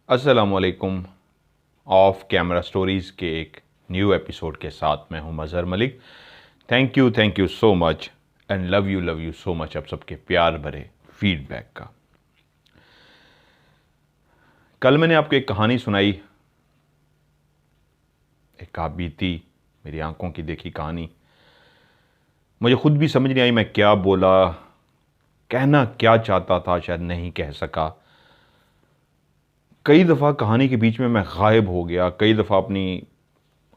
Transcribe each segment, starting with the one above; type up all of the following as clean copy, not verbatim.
अस्सलामुअलैकुम। Of camera stories के एक न्यू एपिसोड के साथ मैं हूं Mazhar Malik. Thank you so much and love you so much आप सबके प्यार भरे फीडबैक का। कल मैंने आपको एक कहानी सुनाई, एक आप बीती मेरी आंखों की देखी कहानी। मुझे खुद भी समझ नहीं आई मैं क्या बोला, कहना क्या चाहता था, शायद नहीं कह सका। कई दफ़ा कहानी के बीच में मैं गायब हो गया, कई दफ़ा अपनी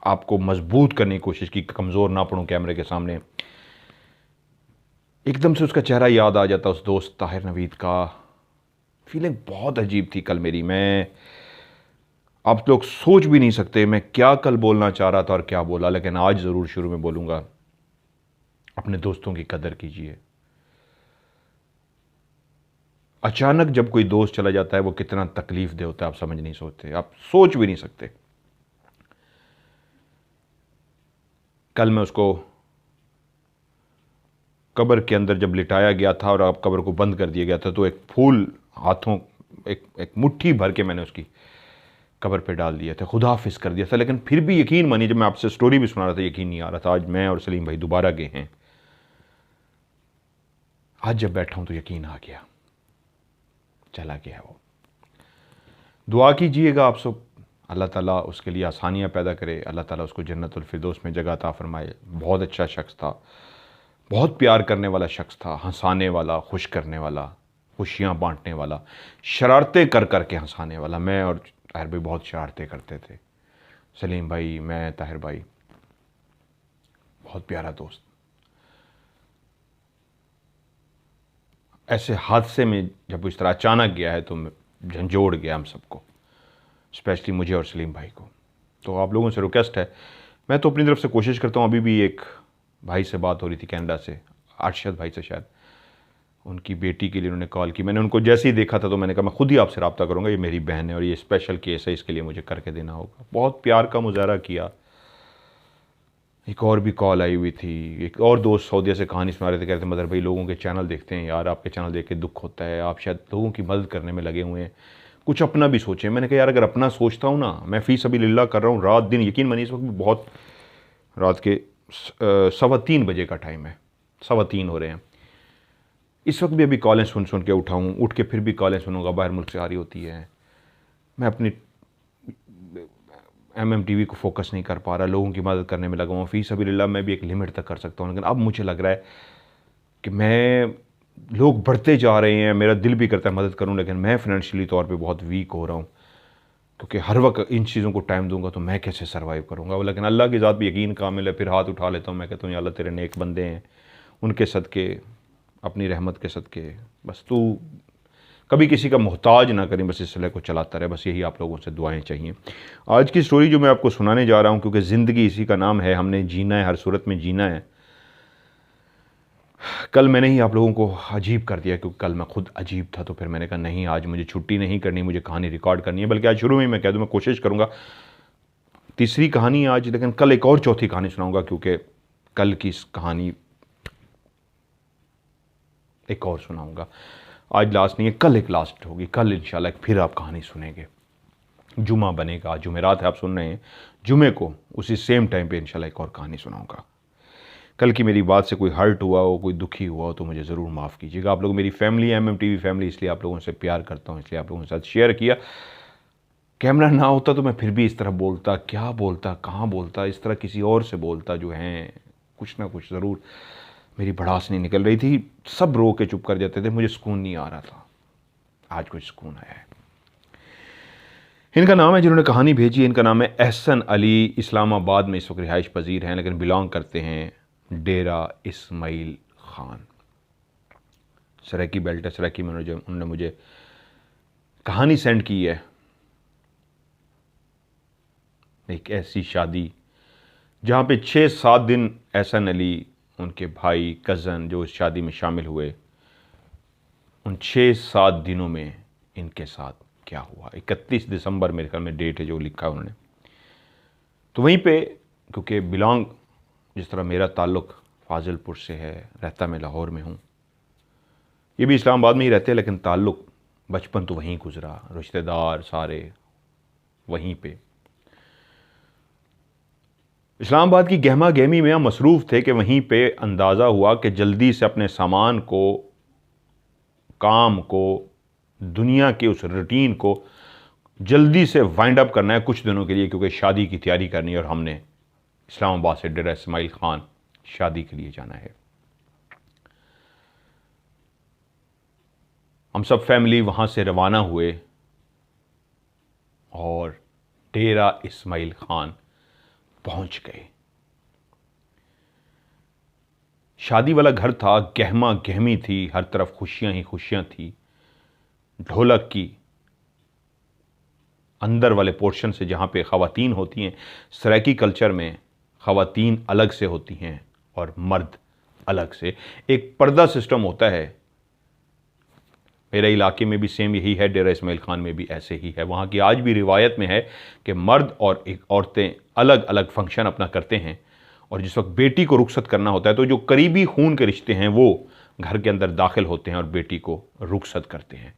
आपको मजबूत करने की कोशिश की, कमज़ोर ना पड़ूं कैमरे के सामने। एकदम से उसका चेहरा याद आ जाता, उस दोस्त ताहिर नवीद का। फीलिंग बहुत अजीब थी कल मेरी। मैं आप लोग सोच भी नहीं सकते मैं क्या कल बोलना चाह रहा था और क्या बोला, लेकिन आज ज़रूर शुरू में बोलूँगा, अपने दोस्तों की कदर कीजिए। अचानक जब कोई दोस्त चला जाता है वो कितना तकलीफ दे होता है, आप समझ नहीं सकते, आप सोच भी नहीं सकते। कल मैं उसको कब्र के अंदर जब लिटाया गया था और अब कब्र को बंद कर दिया गया था, तो एक फूल हाथों, एक मुट्ठी भर के मैंने उसकी कब्र पे डाल दिया था, खुदा हाफिज कर दिया था। लेकिन फिर भी यकीन मानिए, जब मैं आपसे स्टोरी भी सुना रहा था यकीन नहीं आ रहा था। आज मैं और सलीम भाई दोबारा गए हैं। आज जब बैठा हूं तो यकीन आ गया, चला गया वो। दुआ कीजिएगा आप सब, अल्लाह ताला उसके लिए आसानियाँ पैदा करे, अल्लाह ताला उसको जन्नतुल फिरदौस में जगह अता फरमाए। बहुत अच्छा शख्स था, बहुत प्यार करने वाला शख्स था, हंसाने वाला, खुश करने वाला, खुशियाँ बांटने वाला, शरारतें कर कर के हंसाने वाला। मैं और ताहिर भाई बहुत शरारतें करते थे, सलीम भाई, मैं, ताहिर भाई, बहुत प्यारा दोस्त। ऐसे हादसे में जब इस तरह अचानक गया है तो झंझोड़ गया हम सबको, स्पेशली मुझे और सलीम भाई को। तो आप लोगों से रिक्वेस्ट है, मैं तो अपनी तरफ से कोशिश करता हूँ। अभी भी एक भाई से बात हो रही थी कनाडा से, अरशद भाई से, शायद उनकी बेटी के लिए उन्होंने कॉल की। मैंने उनको जैसे ही देखा था तो मैंने कहा मैं खुद ही आपसे रब्ता करूँगा, ये मेरी बहन है और ये स्पेशल केस है, इसके लिए मुझे करके देना होगा। बहुत प्यार का मुजाहरा किया। एक और भी कॉल आई हुई थी, एक और दोस्त सऊदीया से कहानी सुना रहे थे, कह रहे थे मदर भाई लोगों के चैनल देखते हैं यार, आपके चैनल देख के दुख होता है, आप शायद लोगों की मदद करने में लगे हुए हैं, कुछ अपना भी सोचें। मैंने कहा यार अगर अपना सोचता हूँ ना, मैं फ़ी सबिलिल्लाह कर रहा हूँ रात दिन, यकीन मानिए इस वक्त भी बहुत रात के 3:15 बजे का टाइम है, 3:15 हो रहे हैं। इस वक्त भी अभी कॉलें सुन सुन के उठाऊँ, उठ के फिर भी कॉलें सुनूंगा, बाहर मुल्क से आ रही होती है। मैं अपनी MMTV को फोकस नहीं कर पा रहा, लोगों की मदद करने में लगा हूँ। फ़ी सबिलिल्लाह मैं भी एक लिमिट तक कर सकता हूँ, लेकिन अब मुझे लग रहा है कि मैं, लोग बढ़ते जा रहे हैं, मेरा दिल भी करता है मदद करूँ, लेकिन मैं फाइनेंशियली तौर पे बहुत वीक हो रहा हूँ, क्योंकि हर वक्त इन चीज़ों को टाइम दूंगा तो मैं कैसे सर्वाइव करूँगा। लेकिन अल्लाह की ज़ात भी यकीन कामिल है, फिर हाथ उठा लेता हूँ। मैं कहता हूँ या अल्लाह तेरे नेक बंदे हैं, उनके सदक़े, अपनी रहमत के सदक़े, बस तू कभी किसी का मोहताज ना करें, बस इस सिलसिले को चलाता रहे, बस यही आप लोगों से दुआएं चाहिए। आज की स्टोरी जो मैं आपको सुनाने जा रहा हूँ, क्योंकि ज़िंदगी इसी का नाम है, हमने जीना है, हर सूरत में जीना है। कल मैंने ही आप लोगों को अजीब कर दिया, क्योंकि कल मैं खुद अजीब था, तो फिर मैंने कहा नहीं, आज मुझे छुट्टी नहीं करनी, मुझे कहानी रिकॉर्ड करनी है। बल्कि आज शुरू में मैं कह दूँ, मैं कोशिश करूँगा तीसरी कहानी आज, लेकिन कल एक और चौथी कहानी सुनाऊँगा, क्योंकि कल की इस कहानी एक और सुनाऊँगा। आज लास्ट नहीं है, कल एक लास्ट होगी। कल इंशाल्लाह फिर आप कहानी सुनेंगे। जुमा बनेगा, जुमेरात है आप सुन रहे हैं, जुमे को उसी सेम टाइम पे इंशाल्लाह एक और कहानी सुनाऊँगा। कल की मेरी बात से कोई हर्ट हुआ हो, कोई दुखी हुआ हो, तो मुझे ज़रूर माफ़ कीजिएगा। आप लोग मेरी फैमिली है, MMTV फैमिली, इसलिए आप लोगों से प्यार करता हूँ, इसलिए आप लोगों के साथ शेयर किया। कैमरा ना होता तो मैं फिर भी इस तरह बोलता, क्या बोलता, कहाँ बोलता, इस तरह किसी और से बोलता, जो हैं कुछ ना कुछ ज़रूर। मेरी भड़ास नहीं निकल रही थी, सब रो के चुप कर जाते थे, मुझे सुकून नहीं आ रहा था। आज कुछ सुकून आया है। इनका नाम है, जिन्होंने कहानी भेजी, इनका नाम है एहसन अली। इस्लामाबाद में इस वक्त रिहाइश पजीर हैं, लेकिन बिलोंग करते हैं डेरा इस्माइल ख़ान। सराकी बेल्ट है, सराकी में उन्होंने मुझे कहानी सेंड की है। एक ऐसी शादी जहाँ पे 6-7 दिन एहसन अली, उनके भाई, कज़न जो इस शादी में शामिल हुए, उन 6-7 दिनों में इनके साथ क्या हुआ। 31 दिसंबर मेरे ख्याल में डेट है जो लिखा है उन्होंने। तो वहीं पे, क्योंकि बिलोंग, जिस तरह मेरा ताल्लुक़ फाजिलपुर से है, रहता मैं लाहौर में हूँ, ये भी इस्लामाबाद में ही रहते हैं, लेकिन ताल्लुक़ बचपन तो वहीं गुजरा, रिश्तेदार सारे वहीं पे। इस्लामाबाद की गहमा गहमी में हम मसरूफ़ थे कि वहीं पे अंदाज़ा हुआ कि जल्दी से अपने सामान को, काम को, दुनिया के उस रूटीन को जल्दी से वाइंड अप करना है कुछ दिनों के लिए, क्योंकि शादी की तैयारी करनी है और हमने इस्लामाबाद से डेरा इस्माइल खान शादी के लिए जाना है। हम सब फैमिली वहाँ से रवाना हुए और डेरा इस्माइल खान पहुँच गए। शादी वाला घर था, गहमा गहमी थी, हर तरफ खुशियाँ ही खुशियाँ थी। ढोलक की अंदर वाले पोर्शन से जहाँ पे ख़वातीन होती हैं, सराइकी कल्चर में ख़वातीन अलग से होती हैं और मर्द अलग से, एक पर्दा सिस्टम होता है। मेरे इलाके में भी सेम यही है, डेरा इस्माइल खान में भी ऐसे ही है। वहाँ की आज भी रिवायत में है कि मर्द और एक औरतें अलग अलग फंक्शन अपना करते हैं, और जिस वक्त बेटी को रुखसत करना होता है तो जो करीबी खून के रिश्ते हैं वो घर के अंदर दाखिल होते हैं और बेटी को रुखसत करते हैं,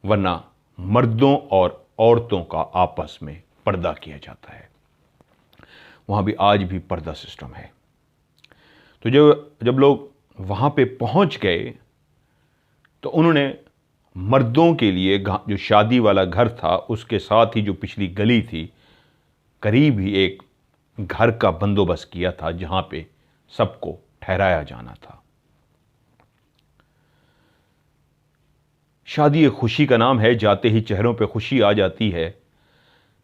वरना मर्दों और औरतों का आपस में पर्दा किया जाता है। वहाँ भी आज भी पर्दा सिस्टम है। तो जब लोग वहाँ पे पहुँच गए तो उन्होंने मर्दों के लिए जो शादी वाला घर था उसके साथ ही जो पिछली गली थी, करीब ही एक घर का बंदोबस्त किया था जहाँ पे सबको ठहराया जाना था। शादी एक खुशी का नाम है, जाते ही चेहरों पे खुशी आ जाती है।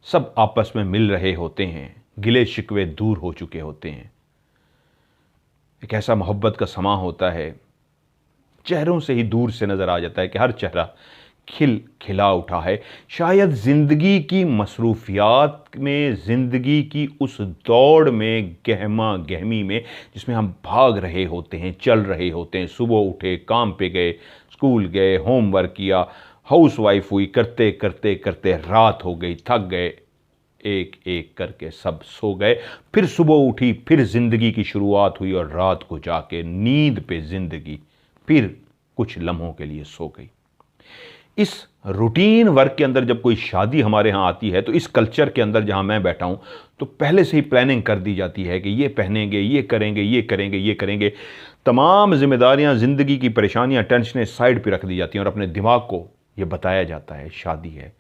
सब आपस में मिल रहे होते हैं, गिले शिकवे दूर हो चुके होते हैं। एक ऐसा मोहब्बत का समा होता है, चेहरों से ही दूर से नज़र आ जाता है कि हर चेहरा खिल खिला उठा है। शायद ज़िंदगी की मसरूफियात में, ज़िंदगी की उस दौड़ में, गहमा गहमी में जिसमें हम भाग रहे होते हैं, चल रहे होते हैं, सुबह उठे, काम पे गए, स्कूल गए, होमवर्क किया, हाउस वाइफ हुई, करते करते करते रात हो गई, थक गए, एक एक करके सब सो गए। फिर सुबह उठी, फिर ज़िंदगी की शुरुआत हुई और रात को जाके नींद पे ज़िंदगी फिर कुछ लम्हों के लिए सो गई। इस रूटीन वर्क के अंदर जब कोई शादी हमारे यहाँ आती है तो इस कल्चर के अंदर जहाँ मैं बैठा हूँ तो पहले से ही प्लानिंग कर दी जाती है कि ये पहनेंगे, ये करेंगे, ये करेंगे, ये करेंगे। तमाम जिम्मेदारियाँ, ज़िंदगी की परेशानियाँ, टेंशनें साइड पे रख दी जाती हैं और अपने दिमाग को ये बताया जाता है शादी है,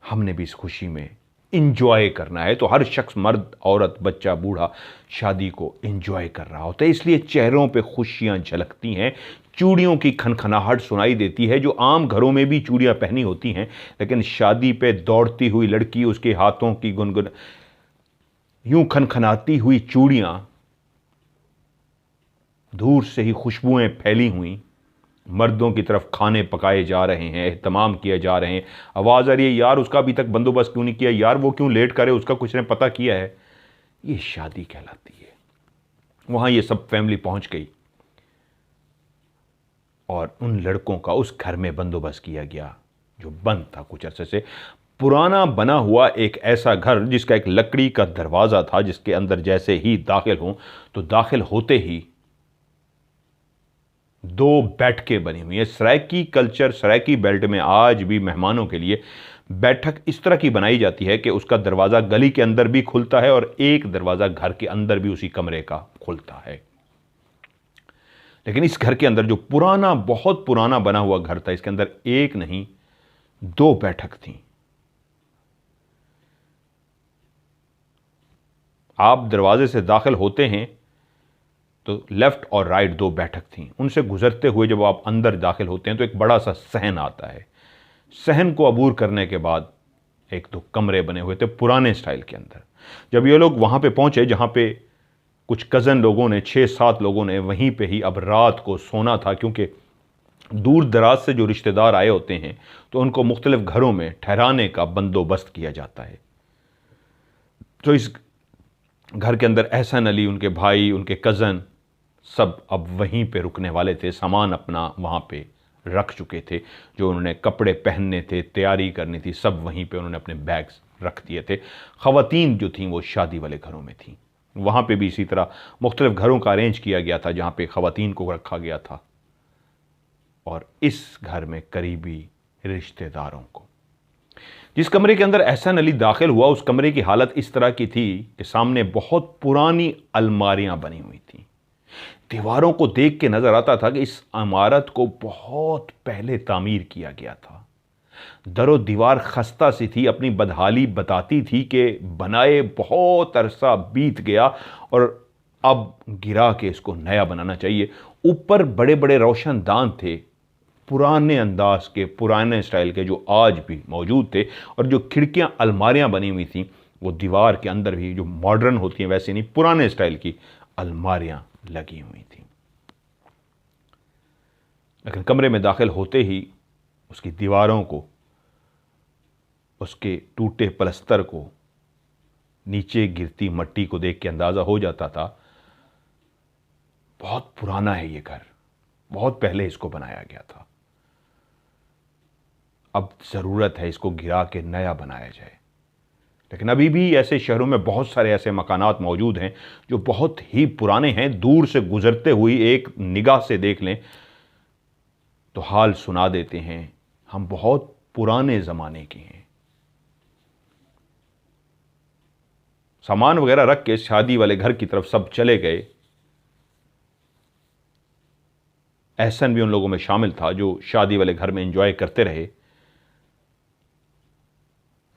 हमने भी इस खुशी में इंजॉय करना है। तो हर शख्स, मर्द, औरत, बच्चा, बूढ़ा शादी को इंजॉय कर रहा होता है, इसलिए चेहरों पे खुशियां झलकती हैं, चूड़ियों की खनखनाहट सुनाई देती है। जो आम घरों में भी चूड़ियां पहनी होती हैं, लेकिन शादी पे दौड़ती हुई लड़की, उसके हाथों की गुनगुन यूं खनखनाती हुई चूड़ियां, दूर से ही खुशबुएं फैली हुई, मर्दों की तरफ खाने पकाए जा रहे हैं, एहतमाम किए जा रहे हैं। आवाज़ आ रही है, यार उसका अभी तक बंदोबस्त क्यों नहीं किया, यार वो क्यों लेट करे, उसका कुछ ने पता किया है। ये शादी कहलाती है। वहाँ ये सब फैमिली पहुँच गई और उन लड़कों का उस घर में बंदोबस्त किया गया जो बंद था कुछ अरसे से। पुराना बना हुआ एक ऐसा घर जिसका एक लकड़ी का दरवाज़ा था, जिसके अंदर जैसे ही दाखिल हों तो दाखिल होते ही दो बैठकें बनी हुई है। सराइकी कल्चर, सराइकी बेल्ट में आज भी मेहमानों के लिए बैठक इस तरह की बनाई जाती है कि उसका दरवाज़ा गली के अंदर भी खुलता है और एक दरवाज़ा घर के अंदर भी उसी कमरे का खुलता है। लेकिन इस घर के अंदर जो पुराना, बहुत पुराना बना हुआ घर था, इसके अंदर एक नहीं दो बैठक थी। आप दरवाजे से दाखिल होते हैं तो लेफ्ट और राइट दो बैठक थी। उनसे गुजरते हुए जब आप अंदर दाखिल होते हैं तो एक बड़ा सा सहन आता है। सहन को अबूर करने के बाद एक दो कमरे बने हुए थे पुराने स्टाइल के अंदर। जब ये लोग वहाँ पे पहुँचे जहाँ पे कुछ कज़न लोगों ने, 6-7 लोगों ने वहीं पे ही अब रात को सोना था, क्योंकि दूर दराज से जो रिश्तेदार आए होते हैं तो उनको मुख्तलिफ घरों में ठहराने का बंदोबस्त किया जाता है। तो इस घर के अंदर एहसन अली, उनके भाई, उनके कज़न सब अब वहीं पे रुकने वाले थे। सामान अपना वहाँ पे रख चुके थे, जो उन्होंने कपड़े पहनने थे, तैयारी करनी थी, सब वहीं पे उन्होंने अपने बैग्स रख दिए थे। ख़वातीन जो थीं वो शादी वाले घरों में थीं। वहाँ पे भी इसी तरह मुख्तलिफ घरों का अरेंज किया गया था जहाँ पे ख़वातीन को रखा गया था और इस घर में करीबी रिश्तेदारों को। जिस कमरे के अंदर एहसन अली दाखिल हुआ उस कमरे की हालत इस तरह की थी कि सामने बहुत पुरानी अलमारियां बनी हुई थी। दीवारों को देख के नजर आता था कि इस इमारत को बहुत पहले तामीर किया गया था। दरो दीवार खस्ता सी थी, अपनी बदहाली बताती थी कि बनाए बहुत अरसा बीत गया और अब गिरा के इसको नया बनाना चाहिए। ऊपर बड़े बड़े रोशनदान थे, पुराने अंदाज के, पुराने स्टाइल के, जो आज भी मौजूद थे। और जो खिड़कियां अलमारियां बनी हुई थी वो दीवार के अंदर भी जो मॉडर्न होती हैं वैसे नहीं, पुराने स्टाइल की अलमारियां लगी हुई थी। लेकिन कमरे में दाखिल होते ही उसकी दीवारों को, उसके टूटे पलस्तर को, नीचे गिरती मट्टी को देख के अंदाजा हो जाता था बहुत पुराना है ये घर, बहुत पहले इसको बनाया गया था। अब जरूरत है इसको गिरा के नया बनाया जाए। लेकिन अभी भी ऐसे शहरों में बहुत सारे ऐसे मकानात मौजूद हैं जो बहुत ही पुराने हैं। दूर से गुजरते हुए एक निगाह से देख लें तो हाल सुना देते हैं, हम बहुत पुराने जमाने के हैं। सामान वगैरह रख के शादी वाले घर की तरफ सब चले गए। एहसन भी उन लोगों में शामिल था जो शादी वाले घर में एंजॉय करते रहे।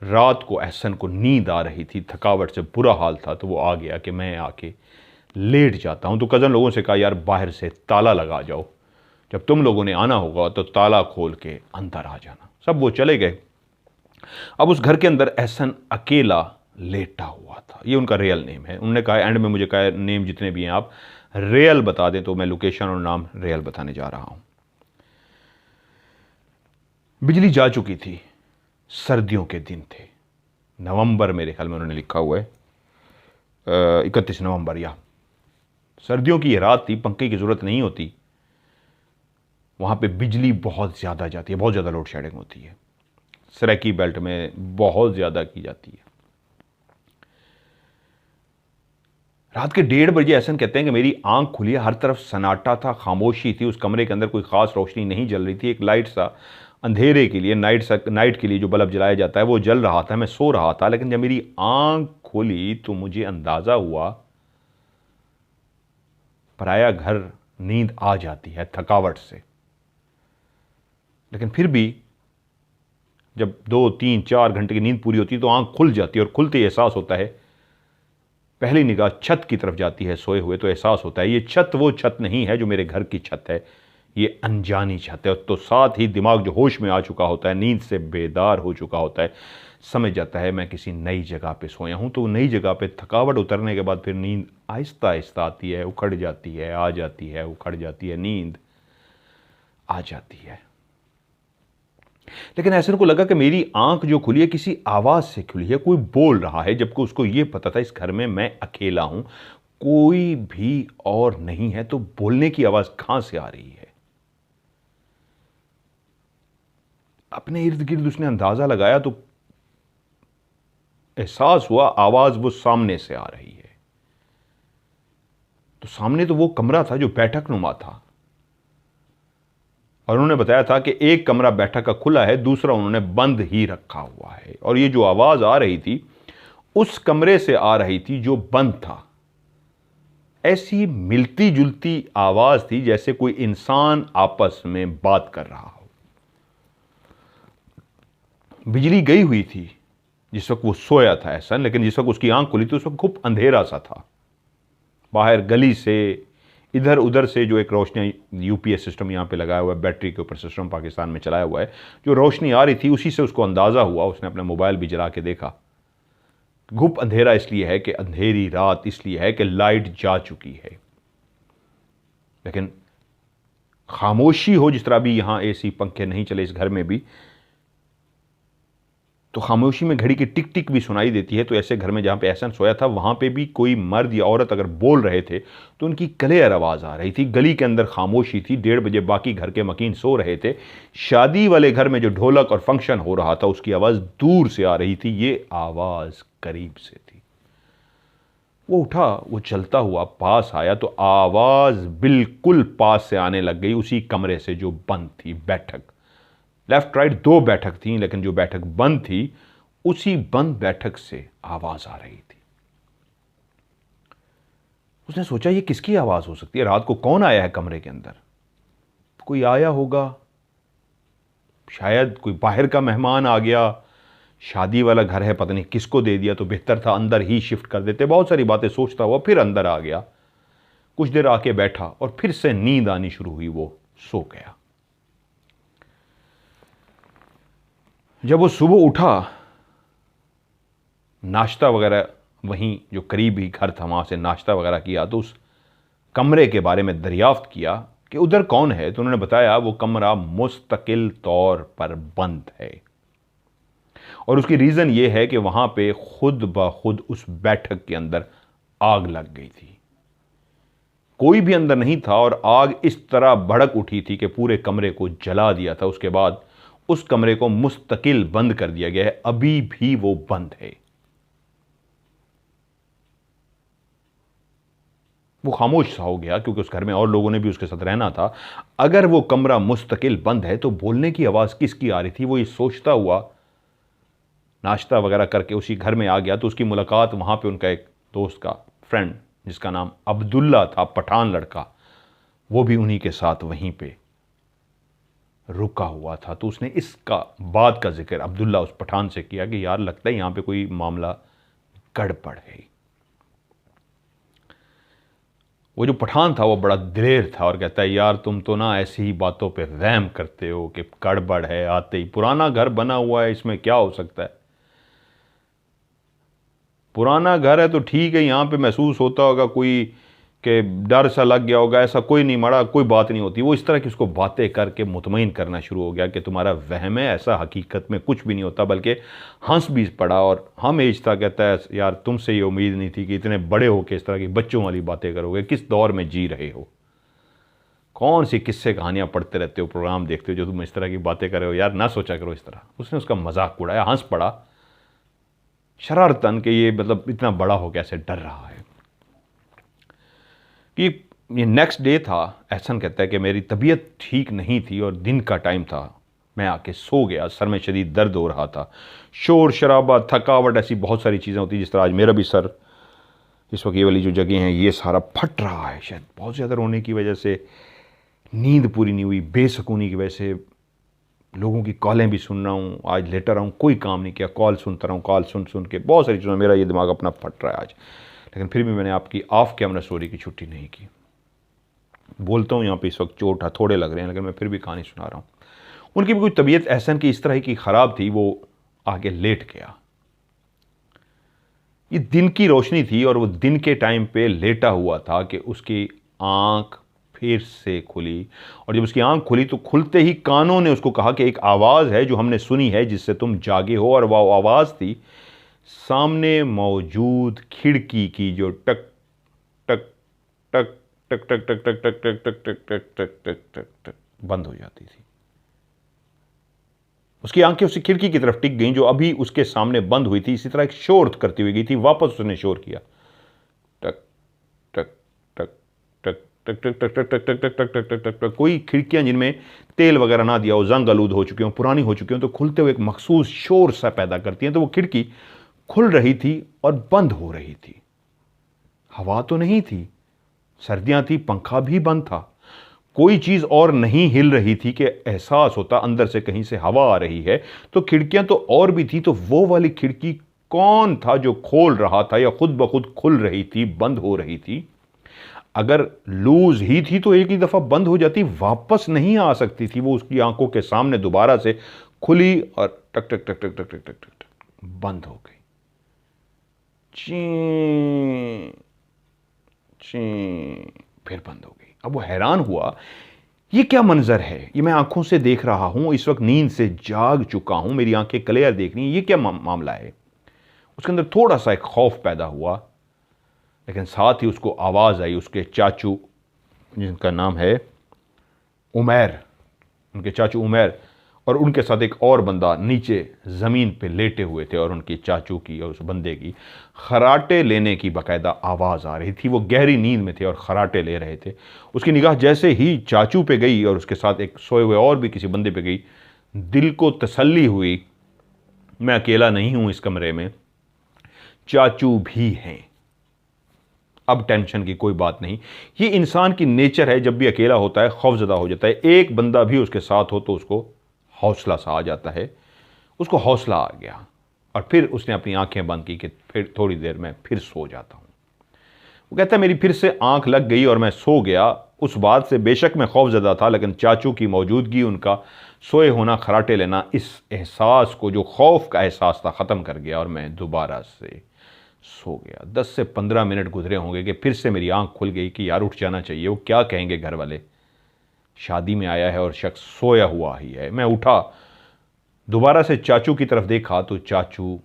रात को एहसन को नींद आ रही थी, थकावट से बुरा हाल था, तो वो आ गया कि मैं आके लेट जाता हूं। तो कज़न लोगों से कहा यार बाहर से ताला लगा जाओ, जब तुम लोगों ने आना होगा तो ताला खोल के अंदर आ जाना। सब वो चले गए। अब उस घर के अंदर एहसन अकेला लेटा हुआ था। ये उनका रियल नेम है। उन्होंने कहा एंड में मुझे कहा नेम जितने भी हैं आप रियल बता दें, तो मैं लोकेशन और नाम रियल बताने जा रहा हूं। बिजली जा चुकी थी, सर्दियों के दिन थे, नवंबर मेरे ख्याल में उन्होंने लिखा हुआ है 31 नवंबर, या सर्दियों की ये रात थी, पंखे की जरूरत नहीं होती। वहां पे बिजली बहुत ज्यादा जाती है, बहुत ज्यादा लोड शेडिंग होती है। सराकी बेल्ट में बहुत ज्यादा की जाती है। रात के 1:30 बजे एहसन कहते हैं कि मेरी आंख खुली, हर तरफ सन्नाटा था, खामोशी थी। उस कमरे के अंदर कोई खास रोशनी नहीं जल रही थी। एक लाइट सा अंधेरे के लिए, नाइट के लिए जो बल्ब जलाया जाता है वो जल रहा था। मैं सो रहा था, लेकिन जब मेरी आंख खुली तो मुझे अंदाजा हुआ पराया घर, नींद आ जाती है थकावट से। लेकिन फिर भी जब 2, 3, 4 घंटे की नींद पूरी होती है तो आंख खुल जाती है, और खुलते ही एहसास होता है, पहली निगाह छत की तरफ जाती है सोए हुए, तो एहसास होता है ये छत वो छत नहीं है जो मेरे घर की छत है, ये अनजानी छत है। तो साथ ही दिमाग जो होश में आ चुका होता है, नींद से बेदार हो चुका होता है, समझ जाता है मैं किसी नई जगह पे सोया हूं। तो नई जगह पे थकावट उतरने के बाद फिर नींद आहिस्ता आहिस्ता आती है, उखड़ जाती है, आ जाती है, उखड़ जाती है, नींद आ जाती है। लेकिन ऐसे को लगा कि मेरी आंख जो खुली है किसी आवाज से खुली है, कोई बोल रहा है, जबकि उसको यह पता था इस घर में मैं अकेला हूं, कोई भी और नहीं है, तो बोलने की आवाज कहां से आ रही है। अपने इर्द गिर्द उसने अंदाजा लगाया तो एहसास हुआ आवाज वो सामने से आ रही है। तो सामने तो वो कमरा था जो बैठक नुमा था, और उन्होंने बताया था कि एक कमरा बैठक का खुला है, दूसरा उन्होंने बंद ही रखा हुआ है। और ये जो आवाज आ रही थी उस कमरे से आ रही थी जो बंद था। ऐसी मिलती जुलती आवाज थी जैसे कोई इंसान आपस में बात कर रहा हो। बिजली गई हुई थी जिस वक्त वो सोया था एहसन, लेकिन जिस वक्त उसकी आंख खुली थी उस वक्त खूब अंधेरा सा था। बाहर गली से, इधर उधर से जो एक रोशनी, यूपीएस सिस्टम यहाँ पे लगाया हुआ है, बैटरी के ऊपर सिस्टम पाकिस्तान में चलाया हुआ है, जो रोशनी आ रही थी उसी से उसको अंदाज़ा हुआ। उसने अपना मोबाइल भी जला के देखा। गुप अंधेरा इसलिए है कि अंधेरी रात इसलिए है कि लाइट जा चुकी है। लेकिन खामोशी हो, जिस तरह भी यहाँ एसी पंखे नहीं चले इस घर में भी, तो खामोशी में घड़ी की टिक टिक भी सुनाई देती है। तो ऐसे घर में जहां पे एहसन सोया था वहां पे भी कोई मर्द या औरत अगर बोल रहे थे तो उनकी क्लियर आवाज आ रही थी। गली के अंदर खामोशी थी। 1:30 बजे बाकी घर के मकीन सो रहे थे। शादी वाले घर में जो ढोलक और फंक्शन हो रहा था उसकी आवाज दूर से आ रही थी, ये आवाज करीब से थी। वो उठा, वो चलता हुआ पास आया तो आवाज बिल्कुल पास से आने लग गई, उसी कमरे से जो बंद थी बैठक। लेफ्ट राइट 2 बैठक थी, लेकिन जो बैठक बंद थी उसी बंद बैठक से आवाज आ रही थी। उसने सोचा ये किसकी आवाज हो सकती है, रात को कौन आया है कमरे के अंदर? कोई आया होगा, शायद कोई बाहर का मेहमान आ गया, शादी वाला घर है, पता नहीं किसको दे दिया, तो बेहतर था अंदर ही शिफ्ट कर देते। बहुत सारी बातें सोचता हुआ फिर अंदर आ गया, कुछ देर आके बैठा और फिर से नींद आनी शुरू हुई, वो सो गया। जब वो सुबह उठा, नाश्ता वगैरह वहीं जो करीब ही घर था वहां से नाश्ता वगैरह किया, तो उस कमरे के बारे में दरियाफ्त किया कि उधर कौन है। तो उन्होंने बताया वो कमरा मुस्तकिल तौर पर बंद है, और उसकी रीजन ये है कि वहां पे खुद ब खुद उस बैठक के अंदर आग लग गई थी। कोई भी अंदर नहीं था और आग इस तरह भड़क उठी थी कि पूरे कमरे को जला दिया था। उसके बाद उस कमरे को मुस्तकिल बंद कर दिया गया है, अभी भी वो बंद है। वो खामोश सा हो गया क्योंकि उस घर में और लोगों ने भी उसके साथ रहना था। अगर वो कमरा मुस्तकिल बंद है तो बोलने की आवाज किसकी आ रही थी? वो ये सोचता हुआ नाश्ता वगैरह करके उसी घर में आ गया, तो उसकी मुलाकात वहां पे उनका एक दोस्त का फ्रेंड जिसका नाम अब्दुल्ला था, पठान लड़का, वो भी उन्हीं के साथ वहीं पे रुका हुआ था। तो उसने इसका बात का जिक्र अब्दुल्ला उस पठान से किया कि यार लगता है यहां पे कोई मामला गड़बड़ है। वो जो पठान था वो बड़ा दिलेर था और कहता है यार तुम तो ना ऐसी ही बातों पे वहम करते हो कि गड़बड़ है, आते ही पुराना घर बना हुआ है, इसमें क्या हो सकता है? पुराना घर है तो ठीक है, यहां पे महसूस होता होगा कोई कि डर सा लग गया होगा, ऐसा कोई नहीं, मड़ा कोई बात नहीं होती। वो इस तरह की उसको बातें करके मुतमईन करना शुरू हो गया कि तुम्हारा वहम है, ऐसा हकीकत में कुछ भी नहीं होता। बल्कि हंस भी पड़ा और हम एज था, कहता है यार तुमसे ये उम्मीद नहीं थी कि इतने बड़े होकर इस तरह की बच्चों वाली बातें करोगे। किस दौर में जी रहे हो? कौन सी किस्से कहानियां पढ़ते रहते हो, प्रोग्राम देखते हो जो तुम इस तरह की बातें कर रहे हो? यार ना सोचा करो इस तरह। उसने उसका मजाक उड़ाया, हंस पड़ा शरारतन कि ये मतलब इतना बड़ा हो कैसे डर रहा है। कि ये नेक्स्ट डे था, एहसन कहता है कि मेरी तबीयत ठीक नहीं थी और दिन का टाइम था, मैं आके सो गया, सर में शदीद दर्द हो रहा था, शोर शराबा, थकावट, ऐसी बहुत सारी चीज़ें होती जिस तरह आज मेरा भी सर, इस वक्त ये वाली जो जगह हैं ये सारा फट रहा है, शायद बहुत ज़्यादा रोने की वजह से, नींद पूरी नहीं हुई, बेसकूनी की वजह से, लोगों की कॉलें भी सुन रहा हूँ, आज लेटर रहा हूँ, कोई काम नहीं किया, कॉल सुनता रहा हूँ, कॉल सुन सुन के बहुत सारी चीज़ों, मेरा ये दिमाग अपना फट रहा है आज। लेकिन फिर भी मैंने आपकी ऑफ कैमरा स्टोरी की छुट्टी नहीं की। बोलता हूँ यहाँ पे इस वक्त चोट थोड़े लग रहे हैं, लेकिन मैं फिर भी कहानी सुना रहा हूँ। उनकी भी कोई तबीयत एहसन की इस तरह की ख़राब थी, वो आगे लेट गया। ये दिन की रोशनी थी और वो दिन के टाइम पे लेटा हुआ था कि उसकी आंख फिर से खुली, और जब उसकी आंख खुली तो खुलते ही कानों ने उसको कहा कि एक आवाज़ है जो हमने सुनी है जिससे तुम जागे हो, और वह आवाज़ थी सामने मौजूद खिड़की की जो टक टक टक टक टक टक टक टक टक टक टक टक टक टक टक टक बंद हो जाती थी। उसकी आंखें उसी खिड़की की तरफ टिक गईं जो अभी उसके सामने बंद हुई थी। इसी तरह एक शोर करती हुई गई थी, वापस उसने शोर किया, टक टक टक टक टक टक टक टक टक टक टक टक टक टक टक। कोई खिड़कियां जिनमें तेल वगैरह ना दिया हो, जंग आलूद हो चुकी हो, पुरानी हो चुकी हो, तो खुलते हुए एक मखसूस शोर सा पैदा करती हैं। तो वो खिड़की खुल रही थी और बंद हो रही थी। हवा तो नहीं थी, सर्दियां थी, पंखा भी बंद था, कोई चीज और नहीं हिल रही थी कि एहसास होता अंदर से कहीं से हवा आ रही है। तो खिड़कियां तो और भी थी, तो वो वाली खिड़की कौन था जो खोल रहा था या खुद ब खुद खुल रही थी, बंद हो रही थी? अगर लूज ही थी तो एक ही दफा बंद हो जाती, वापस नहीं आ सकती थी। वो उसकी आंखों के सामने दोबारा से खुली और टक टक टक टक टक टक टक टक बंद हो गई। ची ची फिर बंद हो गई। अब वो हैरान हुआ, ये क्या मंजर है? ये मैं आंखों से देख रहा हूं, इस वक्त नींद से जाग चुका हूं, मेरी आंखें क्लियर देख रही हैं, ये क्या मामला है? उसके अंदर थोड़ा सा एक खौफ पैदा हुआ, लेकिन साथ ही उसको आवाज आई उसके चाचू, जिनका नाम है उमैर, उनके चाचू उमैर, और उनके साथ एक और बंदा नीचे ज़मीन पे लेटे हुए थे, और उनकी चाचू की और उस बंदे की खराटे लेने की बाकायदा आवाज़ आ रही थी। वो गहरी नींद में थे और खराटे ले रहे थे। उसकी निगाह जैसे ही चाचू पे गई और उसके साथ एक सोए हुए और भी किसी बंदे पे गई, दिल को तसल्ली हुई, मैं अकेला नहीं हूं इस कमरे में, चाचू भी हैं, अब टेंशन की कोई बात नहीं। ये इंसान की नेचर है, जब भी अकेला होता है खौफजदा हो जाता है, एक बंदा भी उसके साथ हो तो उसको हौसला सा आ जाता है, उसको हौसला आ गया और फिर उसने अपनी आंखें बंद की कि फिर थोड़ी देर में फिर सो जाता हूं। वो कहता है मेरी फिर से आंख लग गई और मैं सो गया। उस बात से बेशक मैं खौफजदा था, लेकिन चाचू की मौजूदगी, उनका सोए होना, खराटे लेना, इस एहसास को, जो खौफ का एहसास था, ख़त्म कर गया और मैं दोबारा से सो गया। 10 से 15 मिनट गुजरे होंगे कि फिर से मेरी आंख खुल गई कि यार उठ जाना चाहिए, वो क्या कहेंगे घर वाले, शादी में आया है और शख्स सोया हुआ ही है। मैं उठा, दोबारा से चाचू की तरफ देखा तो चाचू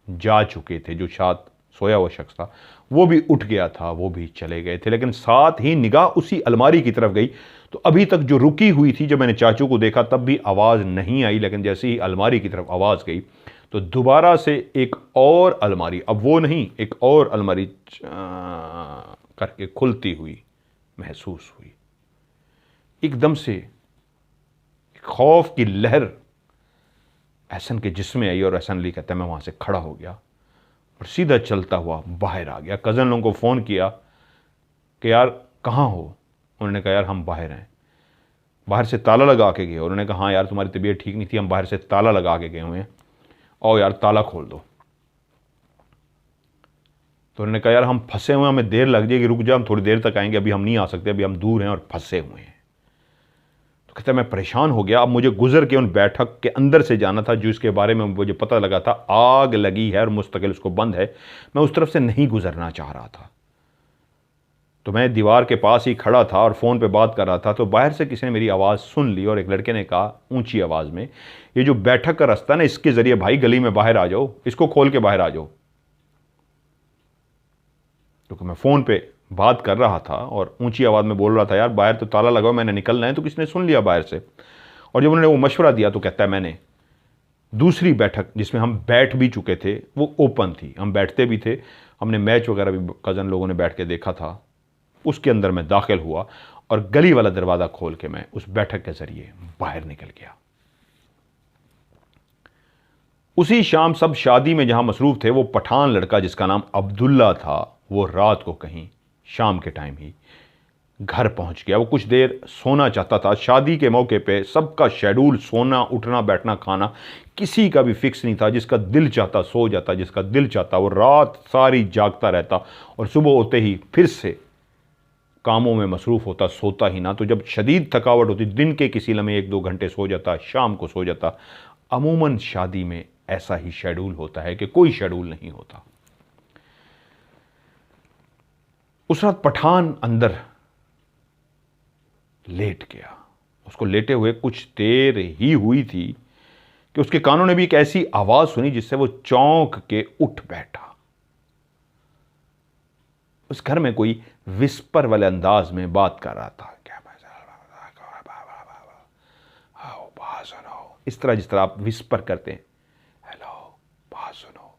जा चुके थे। जो साथ सोया हुआ शख्स था वो भी उठ गया था, वो भी चले गए थे, लेकिन साथ ही निगाह उसी अलमारी की तरफ गई तो अभी तक जो रुकी हुई थी, जब मैंने चाचू को देखा तब भी आवाज़ नहीं आई, लेकिन जैसे ही अलमारी की तरफ आवाज़ गई तो दोबारा से एक और अलमारी, अब वो नहीं, एक और अलमारी करके खुलती हुई महसूस हुई। एकदम से खौफ की लहर एहसन के जिस्म में आई और एहसन अली कहता है मैं वहां से खड़ा हो गया और सीधा चलता हुआ बाहर आ गया। कज़न लोगों को फ़ोन किया कि यार कहाँ हो? उन्होंने कहा यार हम बाहर हैं। बाहर से ताला लगा के गए? उन्होंने कहा हाँ यार तुम्हारी तबीयत ठीक नहीं थी, हम बाहर से ताला लगा के गए हुए हैं, और यार ताला खोल दो। तो उन्होंने कहा यार हम फंसे हुए हैं, हमें देर लग जाएगी, रुक जाओ, हम थोड़ी देर तक आएंगे, अभी हम नहीं आ सकते, अभी हम दूर हैं और फंसे हुए हैं। तो कहता है मैं परेशान हो गया, अब मुझे गुजर के उन बैठक के अंदर से जाना था जिसके बारे में मुझे पता लगा था आग लगी है और मुस्तकिल उसको बंद है, मैं उस तरफ से नहीं गुजरना चाह रहा था। तो मैं दीवार के पास ही खड़ा था और फ़ोन पे बात कर रहा था, तो बाहर से किसी ने मेरी आवाज़ सुन ली और एक लड़के ने कहा ऊंची आवाज़ में, ये जो बैठक का रास्ता ना, इसके ज़रिए भाई गली में बाहर आ जाओ, इसको खोल के बाहर आ जाओ। क्योंकि मैं फ़ोन पे बात कर रहा था और ऊंची आवाज़ में बोल रहा था यार बाहर तो ताला लगाओ, मैंने निकलना है, तो किसने सुन लिया बाहर से। और जब उन्होंने वो मशवरा दिया तो कहता है मैंने दूसरी बैठक जिसमें हम बैठ भी चुके थे वो ओपन थी, हम बैठते भी थे, हमने मैच वगैरह भी कज़न लोगों ने बैठ के देखा था, उसके अंदर मैं दाखिल हुआ और गली वाला दरवाज़ा खोल के मैं उस बैठक के ज़रिए बाहर निकल गया। उसी शाम सब शादी में जहां मसरूफ़ थे, वो पठान लड़का जिसका नाम अब्दुल्ला था, वो रात को कहीं शाम के टाइम ही घर पहुंच गया। वो कुछ देर सोना चाहता था। शादी के मौके पे सबका शेड्यूल, सोना, उठना, बैठना, खाना, किसी का भी फिक्स नहीं था। जिसका दिल चाहता सो जाता, जिसका दिल चाहता वो रात सारी जागता रहता और सुबह होते ही फिर से कामों में मसरूफ़ होता, सोता ही ना। तो जब शदीद थकावट होती, दिन के किसी लम्हे 1-2 घंटे सो जाता, शाम को सो जाता। अमूमन शादी में ऐसा ही शेड्यूल होता है कि कोई शेड्यूल नहीं होता। उस रात पठान अंदर लेट गया। उसको लेटे हुए कुछ देर ही हुई थी कि उसके कानों ने भी एक ऐसी आवाज सुनी जिससे वो चौंक के उठ बैठा। उस घर में कोई विस्पर वाले अंदाज में बात कर रहा था, क्या बात सुनो, इस तरह जिस तरह आप विस्पर करते हैं, हेलो बात सुनो,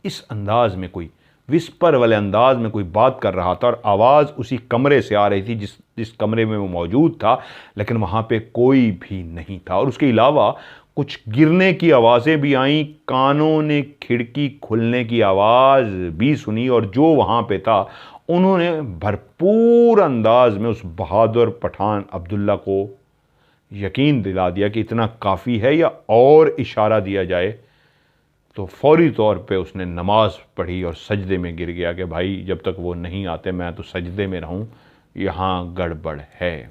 इस अंदाज में कोई विस्पर वाले अंदाज में कोई बात कर रहा था। और आवाज़ उसी कमरे से आ रही थी जिस कमरे में वो मौजूद था, लेकिन वहाँ पे कोई भी नहीं था। और उसके अलावा कुछ गिरने की आवाज़ें भी आईं, कानों ने खिड़की खुलने की आवाज़ भी सुनी। और जो वहाँ पे था उन्होंने भरपूर अंदाज में उस बहादुर पठान अब्दुल्ला को यकीन दिला दिया कि इतना काफ़ी है या और इशारा दिया जाए। तो फौरी तौर पे उसने नमाज पढ़ी और सजदे में गिर गया कि भाई जब तक वो नहीं आते मैं तो सजदे में रहूं, यहाँ गड़बड़ है।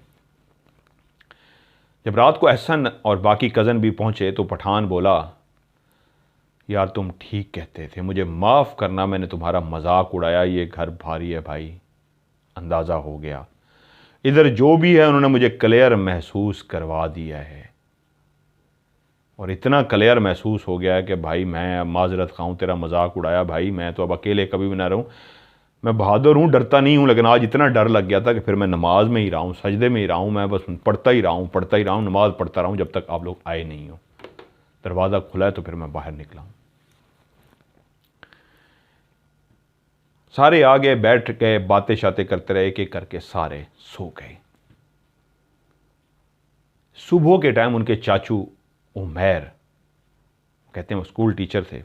जब रात को एहसन और बाकी कज़न भी पहुंचे तो पठान बोला यार तुम ठीक कहते थे, मुझे माफ़ करना, मैंने तुम्हारा मजाक उड़ाया, ये घर भारी है भाई, अंदाज़ा हो गया। इधर जो भी है उन्होंने मुझे क्लियर महसूस करवा दिया है और इतना क्लियर महसूस हो गया है कि भाई मैं माजरत खाऊं, तेरा मजाक उड़ाया भाई, मैं तो अब अकेले कभी भी ना रहूं। मैं बहादुर हूं, डरता नहीं हूं, लेकिन आज इतना डर लग गया था कि फिर मैं नमाज में ही रहा हूं, सजदे में ही रहा हूं, मैं बस पढ़ता ही रहा हूं, नमाज पढ़ता रहा हूं जब तक आप लोग आए नहीं हो। दरवाज़ा खुला है तो फिर मैं बाहर निकला हूं। सारे आ गए, बैठ गए, बातें शातें करते रहे, एक एक करके सारे सो गए। सुबह के टाइम उनके चाचू उमैर, कहते हैं वो स्कूल टीचर थे,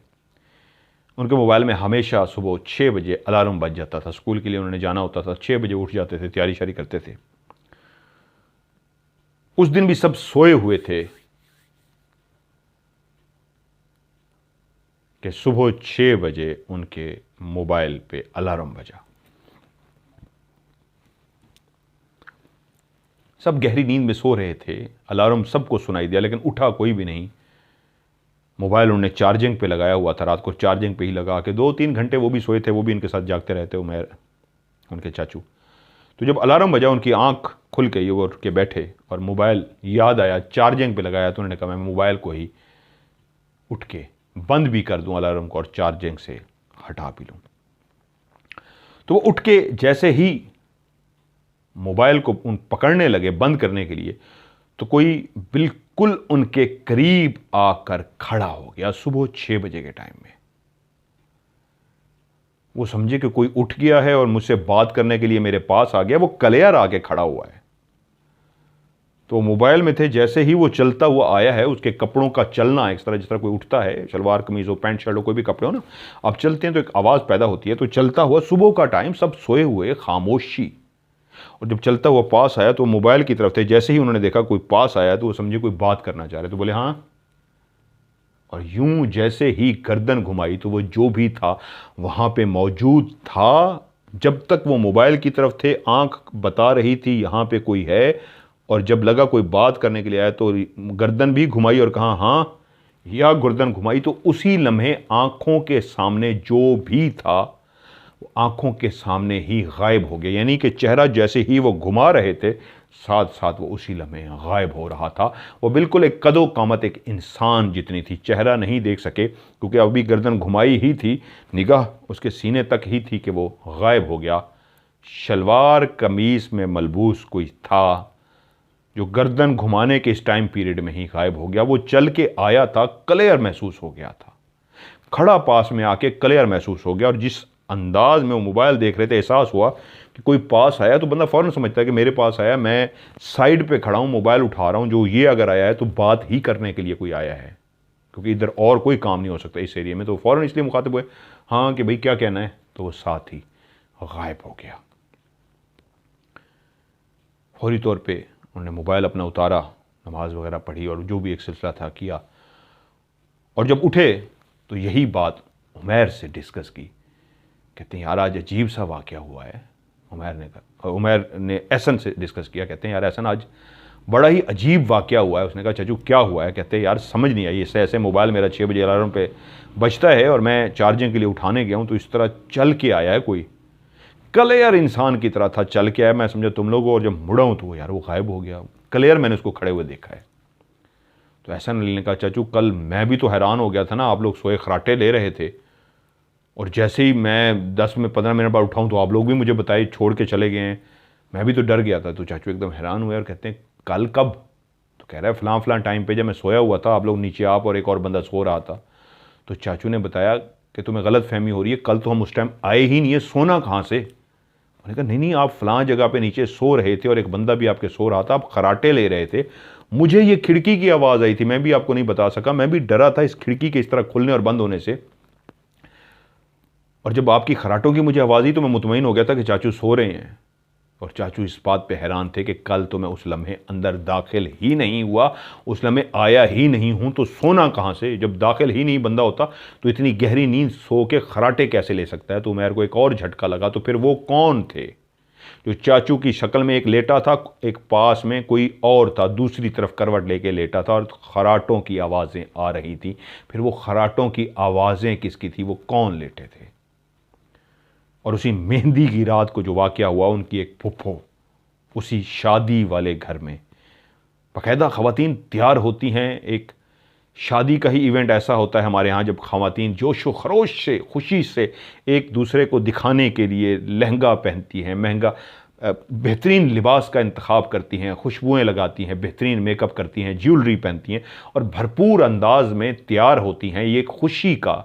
उनके मोबाइल में हमेशा सुबह 6 बजे अलार्म बज जाता था। स्कूल के लिए उन्होंने जाना होता था, 6 बजे उठ जाते थे, तैयारी शारी करते थे। उस दिन भी सब सोए हुए थे कि सुबह 6 बजे उनके मोबाइल पे अलार्म बजा। सब गहरी नींद में सो रहे थे, अलार्म सबको सुनाई दिया, लेकिन उठा कोई भी नहीं। मोबाइल उन्होंने चार्जिंग पे लगाया हुआ था, रात को चार्जिंग पे ही लगा के 2-3 घंटे वो भी सोए थे, वो भी इनके साथ जागते रहते उमैर, उनके चाचू। तो जब अलार्म बजा उनकी आंख खुल गई, वो उठ के बैठे और मोबाइल याद आया चार्जिंग पे लगाया, तो उन्होंने कहा मैं मोबाइल को ही उठ के बंद भी कर दूं अलार्म को और चार्जिंग से हटा भी लूं। तो वो उठ के जैसे ही मोबाइल को पकड़ने लगे बंद करने के लिए, तो कोई बिल्कुल उनके करीब आकर खड़ा हो गया सुबह 6 बजे के टाइम में। वो समझे कि कोई उठ गया है और मुझसे बात करने के लिए मेरे पास आ गया। वो कलेयर आके खड़ा हुआ है। तो मोबाइल में थे, जैसे ही वो चलता हुआ आया है, उसके कपड़ों का चलना इस तरह जिस तरह कोई उठता है, शलवार कमीज हो, पैंट शर्ट हो, कोई भी कपड़े हो ना, आप चलते हैं तो एक आवाज़ पैदा होती है। तो चलता हुआ, सुबह का टाइम, सब सोए हुए, खामोशी, और जब चलता हुआ पास आया तो मोबाइल की तरफ थे। जैसे ही उन्होंने देखा कोई पास आया तो वो समझे कोई बात करना चाह रहे, तो बोले हाँ। और यूं जैसे ही गर्दन घुमाई तो वो जो भी था वहां पे मौजूद था। जब तक वो मोबाइल की तरफ थे, आंख बता रही थी यहां पे कोई है, और जब लगा कोई बात करने के लिए आया तो गर्दन भी घुमाई और कहा हाँ, या गर्दन घुमाई तो उसी लम्हे आंखों के सामने जो भी था आंखों के सामने ही गायब हो गया। यानी कि चेहरा जैसे ही वो घुमा रहे थे, साथ साथ वो उसी लम्हे गायब हो रहा था। वो बिल्कुल एक कदो कामत एक इंसान जितनी थी, चेहरा नहीं देख सके क्योंकि अभी गर्दन घुमाई ही थी, निगाह उसके सीने तक ही थी कि वो गायब हो गया। शलवार कमीज में मलबूस कोई था जो गर्दन घुमाने के इस टाइम पीरियड में ही गायब हो गया। वो चल के आया था, क्लियर महसूस हो गया था, खड़ा पास में आके क्लियर महसूस हो गया। और जिस अंदाज में वो मोबाइल देख रहे थे, एहसास हुआ कि कोई पास आया तो बंदा फौरन समझता है कि मेरे पास आया, मैं साइड पे खड़ा हूं, मोबाइल उठा रहा हूं, जो ये अगर आया है तो बात ही करने के लिए कोई आया है, क्योंकि इधर और कोई काम नहीं हो सकता इस एरिया में। तो फौरन इसलिए मुखातिब हुए हाँ कि भाई क्या कहना है, तो वो साथ ही गायब हो गया। फौरी तौर पर उन्होंने मोबाइल अपना उतारा, नमाज वगैरह पढ़ी और जो भी एक सिलसिला था किया, और जब उठे तो यही बात उमैर से डिस्कस की। कहते हैं यार आज अजीब सा वाक़या हुआ है। उमैर ने एहसन से डिस्कस किया। कहते हैं यार एहसन आज बड़ा ही अजीब वाक़या हुआ है। उसने कहा चाचू क्या हुआ है? कहते हैं यार समझ नहीं आई, इससे ऐसे मोबाइल मेरा 6 बजे अलार्म पे बजता है और मैं चार्जिंग के लिए उठाने गया हूँ तो इस तरह चल के आया है, कोई क्लियर इंसान की तरह था, चल के आया। मैं समझा तुम लोग, और जब मुड़ा हूँ तो यार वो गायब हो गया। क्लियर मैंने उसको खड़े हुए देखा है। तो एहसन अली ने कहा चाचू कल मैं भी तो हैरान हो गया था ना, आप लोग सोए खराटे ले रहे थे और जैसे ही मैं 10 में 15 मिनट बाद उठाऊं तो आप लोग भी मुझे बताए छोड़ के चले गए हैं, मैं भी तो डर गया था। तो चाचू एकदम हैरान हुए और कहते हैं कल कब? तो कह रहा है फ़लाँ टाइम पे जब मैं सोया हुआ था, आप लोग नीचे, आप और एक और बंदा सो रहा था। तो चाचू ने बताया कि तुम्हें गलत फहमी हो रही है, कल तो हम उस टाइम आए ही नहीं है, सोना कहाँ से? मैंने कहा नहीं आप फ़लाँ जगह पे नीचे सो रहे थे और एक बंदा भी आपके सो रहा था, आप खराटे ले रहे थे, मुझे ये खिड़की की आवाज़ आई थी, मैं भी आपको नहीं बता सका, मैं भी डरा था इस खिड़की के इस तरह खुलने और बंद होने से। और जब आपकी खराटों की मुझे आवाज़ आई तो मैं मुतमईन हो गया था कि चाचू सो रहे हैं। और चाचू इस बात पे हैरान थे कि कल तो मैं उस लम्हे अंदर दाखिल ही नहीं हुआ, उस लम्हे आया ही नहीं हूँ, तो सोना कहाँ से? जब दाखिल ही नहीं बंदा होता तो इतनी गहरी नींद सो के खराटे कैसे ले सकता है? तो उमैर को एक और झटका लगा। तो फिर वो कौन थे जो चाचू की शक्ल में एक लेटा था, एक पास में कोई और था, दूसरी तरफ करवट लेके लेटा था और खराटों की आवाज़ें आ रही थी। फिर वो खराटों की आवाज़ें किसकी थी? वो कौन लेटे थे? और उसी मेहंदी की रात को जो वाक़या हुआ, उनकी एक फुफ्फो उसी शादी वाले घर में, बाकायदा ख़वातीन तैयार होती हैं। एक शादी का ही इवेंट ऐसा होता है हमारे यहाँ, जब ख़वातीन जोश व खरोश से, खुशी से एक दूसरे को दिखाने के लिए लहंगा पहनती हैं, महंगा बेहतरीन लिबास का इंतखाब करती हैं, खुशबुएँ लगाती हैं, बेहतरीन मेकअप करती हैं, ज्वेलरी पहनती हैं और भरपूर अंदाज में तैयार होती हैं। ये एक खुशी का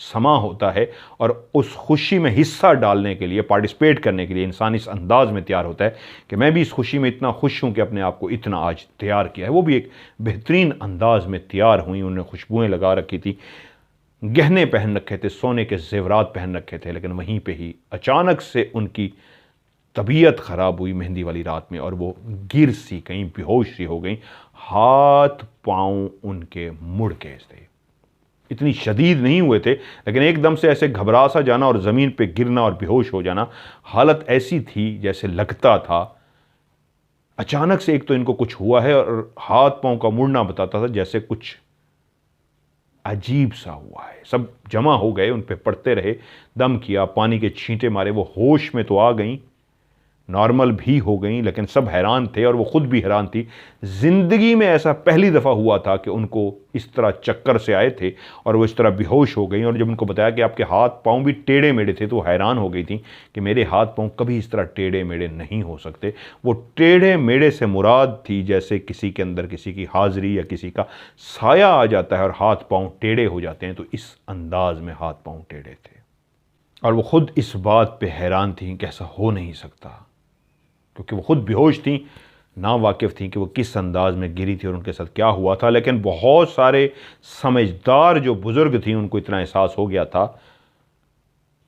समा होता है और उस खुशी में हिस्सा डालने के लिए, पार्टिसिपेट करने के लिए इंसान इस अंदाज में तैयार होता है कि मैं भी इस खुशी में इतना खुश हूँ कि अपने आप को इतना आज तैयार किया है। वो भी एक बेहतरीन अंदाज में तैयार हुई, उन्होंने खुशबुएं लगा रखी थी, गहने पहन रखे थे, सोने के जेवरात पहन रखे थे, लेकिन वहीं पे ही अचानक से उनकी तबीयत ख़राब हुई मेहंदी वाली रात में और वो गिर सी गई, बेहोश सी हो गई, हाथ पांव उनके मुड़ गए थे। इतनी शदीद नहीं हुए थे, लेकिन एकदम से ऐसे घबरा सा जाना और ज़मीन पे गिरना और बेहोश हो जाना, हालत ऐसी थी जैसे लगता था अचानक से एक तो इनको कुछ हुआ है और हाथ पांव का मुड़ना बताता था जैसे कुछ अजीब सा हुआ है। सब जमा हो गए, उन पे पड़ते रहे, दम किया, पानी के छींटे मारे, वो होश में तो आ गई, नॉर्मल भी हो गई, लेकिन सब हैरान थे और वो खुद भी हैरान थी। ज़िंदगी में ऐसा पहली दफ़ा हुआ था कि उनको इस तरह चक्कर से आए थे और वो इस तरह बेहोश हो गई। और जब उनको बताया कि आपके हाथ पांव भी टेढ़े मेढ़े थे तो वो हैरान हो गई थी कि मेरे हाथ पांव कभी इस तरह टेढ़े मेढ़े नहीं हो सकते। वो टेढ़े मेढ़े से मुराद थी जैसे किसी के अंदर किसी की हाज़िरी या किसी का साया आ जाता है और हाथ पाँव टेढ़े हो जाते हैं, तो इस अंदाज में हाथ पाँव टेढ़े थे। और वो खुद इस बात पर हैरान थी कि ऐसा हो नहीं सकता, क्योंकि वो खुद बेहोश थी, ना वाकिफ़ थी कि वो किस अंदाज में गिरी थी और उनके साथ क्या हुआ था। लेकिन बहुत सारे समझदार जो बुज़ुर्ग थी उनको इतना एहसास हो गया था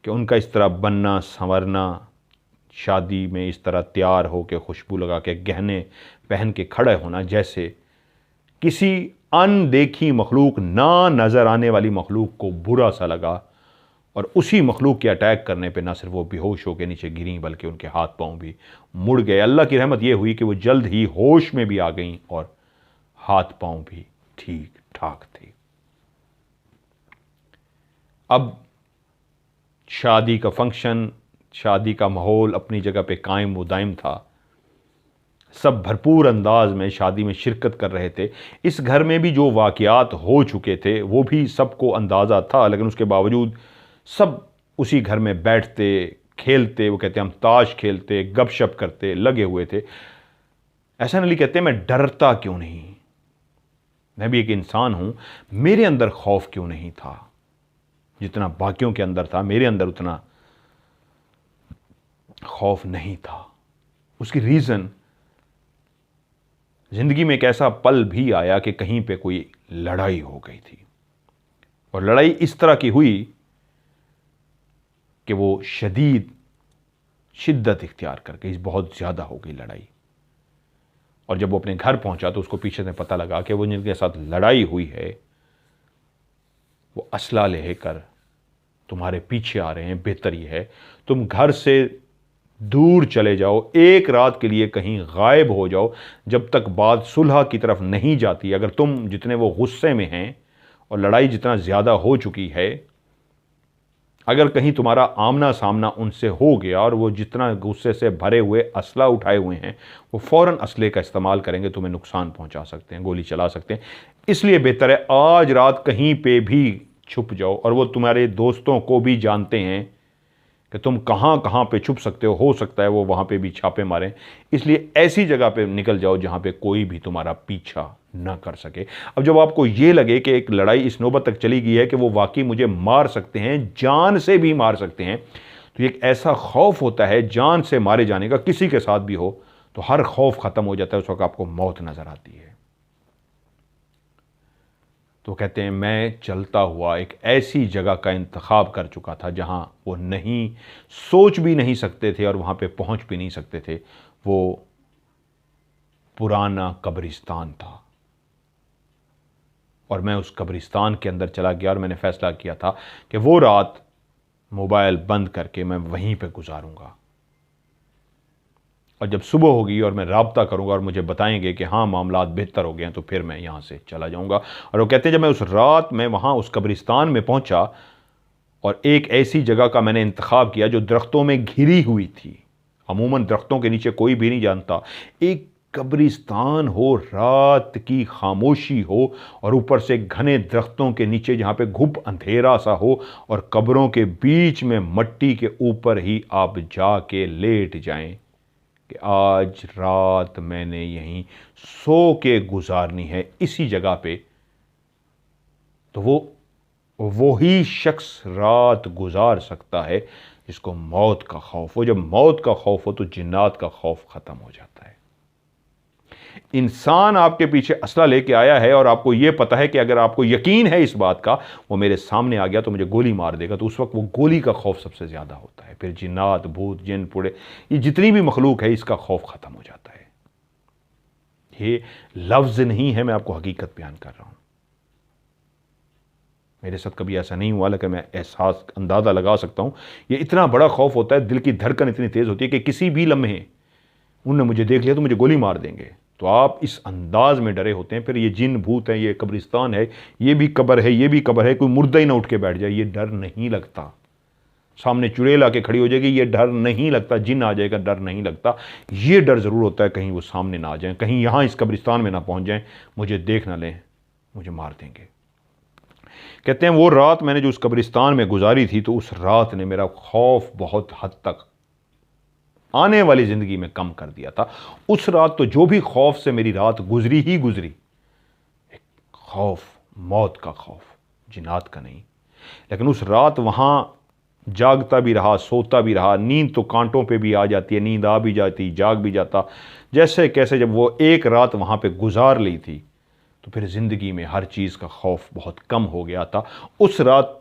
कि उनका इस तरह बनना संवरना, शादी में इस तरह तैयार हो के खुशबू लगा के गहने पहन के खड़े होना, जैसे किसी अनदेखी मखलूक, ना नज़र आने वाली मखलूक को बुरा सा लगा और उसी मखलूक के अटैक करने पे ना सिर्फ वो बेहोश होकर नीचे गिरी बल्कि उनके हाथ पांव भी मुड़ गए। अल्लाह की रहमत ये हुई कि वो जल्द ही होश में भी आ गईं और हाथ पांव भी ठीक ठाक थे। अब शादी का फंक्शन, शादी का माहौल अपनी जगह पे कायम व दायम था। सब भरपूर अंदाज में शादी में शिरकत कर रहे थे। इस घर में भी जो वाक़यात हो चुके थे वो भी सबको अंदाज़ा था, लेकिन उसके बावजूद सब उसी घर में बैठते खेलते, वो कहते हैं हम ताश खेलते, गपशप करते लगे हुए थे। एहसान अली कहते हैं मैं डरता क्यों नहीं, मैं भी एक इंसान हूं, मेरे अंदर खौफ क्यों नहीं था, जितना बाकियों के अंदर था मेरे अंदर उतना खौफ नहीं था। उसकी रीज़न, ज़िंदगी में एक ऐसा पल भी आया कि कहीं पे कोई लड़ाई हो गई थी और लड़ाई इस तरह की हुई कि वो शदीद शिद्दत इख्तियार कर गई, बहुत ज़्यादा हो गई लड़ाई। और जब वो अपने घर पहुंचा तो उसको पीछे से पता लगा कि वो जिनके साथ लड़ाई हुई है वो असला लेकर तुम्हारे पीछे आ रहे हैं। बेहतर ये है तुम घर से दूर चले जाओ, एक रात के लिए कहीं गायब हो जाओ, जब तक बात सुलह की तरफ नहीं जाती। अगर तुम जितने वो गुस्से में हैं और लड़ाई जितना ज़्यादा हो चुकी है, अगर कहीं तुम्हारा आमना सामना उनसे हो गया और वो जितना गुस्से से भरे हुए असला उठाए हुए हैं वो फ़ौरन असले का इस्तेमाल करेंगे, तुम्हें नुकसान पहुंचा सकते हैं, गोली चला सकते हैं। इसलिए बेहतर है आज रात कहीं पे भी छुप जाओ। और वो तुम्हारे दोस्तों को भी जानते हैं कि तुम कहाँ कहाँ पे छुप सकते हो सकता है वो वहाँ पे भी छापे मारें। इसलिए ऐसी जगह पे निकल जाओ जहाँ पे कोई भी तुम्हारा पीछा ना कर सके। अब जब आपको ये लगे कि एक लड़ाई इस नौबत तक चली गई है कि वो वाकई मुझे मार सकते हैं, जान से भी मार सकते हैं, तो एक ऐसा खौफ होता है जान से मारे जाने का, किसी के साथ भी हो तो हर खौफ ख़त्म हो जाता है, उस वक्त आपको मौत नज़र आती है। तो कहते हैं मैं चलता हुआ एक ऐसी जगह का इंतखाब कर चुका था जहां वो नहीं सोच भी नहीं सकते थे और वहां पे पहुंच भी नहीं सकते थे। वो पुराना कब्रिस्तान था और मैं उस कब्रिस्तान के अंदर चला गया और मैंने फैसला किया था कि वो रात मोबाइल बंद करके मैं वहीं पे गुजारूंगा और जब सुबह होगी और मैं राब्ता करूंगा और मुझे बताएंगे कि हाँ मामलात बेहतर हो गए हैं तो फिर मैं यहाँ से चला जाऊंगा। और वो कहते हैं जब मैं उस रात में वहाँ उस कब्रिस्तान में पहुँचा और एक ऐसी जगह का मैंने इंतखाब किया जो दरख्तों में घिरी हुई थी। अमूमन दरख्तों के नीचे कोई भी नहीं जानता, एक कब्रिस्तान हो, रात की खामोशी हो और ऊपर से घने दरख्तों के नीचे जहाँ पे घुप अंधेरा सा हो और कब्रों के बीच में मट्टी के ऊपर ही आप जाके लेट जाएं कि आज रात मैंने यहीं सो के गुजारनी है इसी जगह पे। तो वो वही शख्स रात गुजार सकता है जिसको मौत का खौफ हो। जब मौत का खौफ हो तो जिन्नात का खौफ खत्म हो जाता है। इंसान आपके पीछे असला लेके आया है और आपको यह पता है कि अगर आपको यकीन है इस बात का, वो मेरे सामने आ गया तो मुझे गोली मार देगा, तो उस वक्त वो गोली का खौफ सबसे ज्यादा होता है। फिर जिन्नात, भूत, जिन, पुड़े, ये जितनी भी मखलूक है, इसका खौफ खत्म हो जाता है। ये लफ्ज नहीं है, मैं आपको हकीकत बयान कर रहा हूं। मेरे साथ कभी ऐसा नहीं हुआ, लेकिन मैं एहसास, अंदाजा लगा सकता हूं। ये इतना बड़ा खौफ होता है, दिल की धड़कन इतनी तेज होती है कि किसी भी लम्हे उनने मुझे देख लिया तो मुझे गोली मार देंगे। तो आप इस अंदाज में डरे होते हैं। फिर ये जिन, भूत है, ये कब्रिस्तान है, ये भी कब्र है, ये भी कब्र है, कोई मुर्दा ही ना उठ के बैठ जाए, ये डर नहीं लगता। सामने चुड़ैल आके खड़ी हो जाएगी, ये डर नहीं लगता। जिन आ जाएगा, डर नहीं लगता। ये डर जरूर होता है कहीं वो सामने ना आ जाए, कहीं यहां इस कब्रिस्तान में ना पहुंच जाए, मुझे देख ना लें, मुझे मार देंगे। कहते हैं वो रात मैंने जो उस कब्रिस्तान में गुजारी थी, तो उस रात ने मेरा खौफ बहुत हद तक आने वाली जिंदगी में कम कर दिया था। उस रात तो जो भी खौफ से मेरी रात गुजरी ही गुजरी, एक खौफ, मौत का खौफ, जिन्नात का नहीं। लेकिन उस रात वहां जागता भी रहा, सोता भी रहा। नींद तो कांटों पे भी आ जाती है, नींद आ भी जाती, जाग भी जाता। जैसे कैसे जब वो एक रात वहां पे गुजार ली थी, तो फिर जिंदगी में हर चीज का खौफ बहुत कम हो गया था। उस रात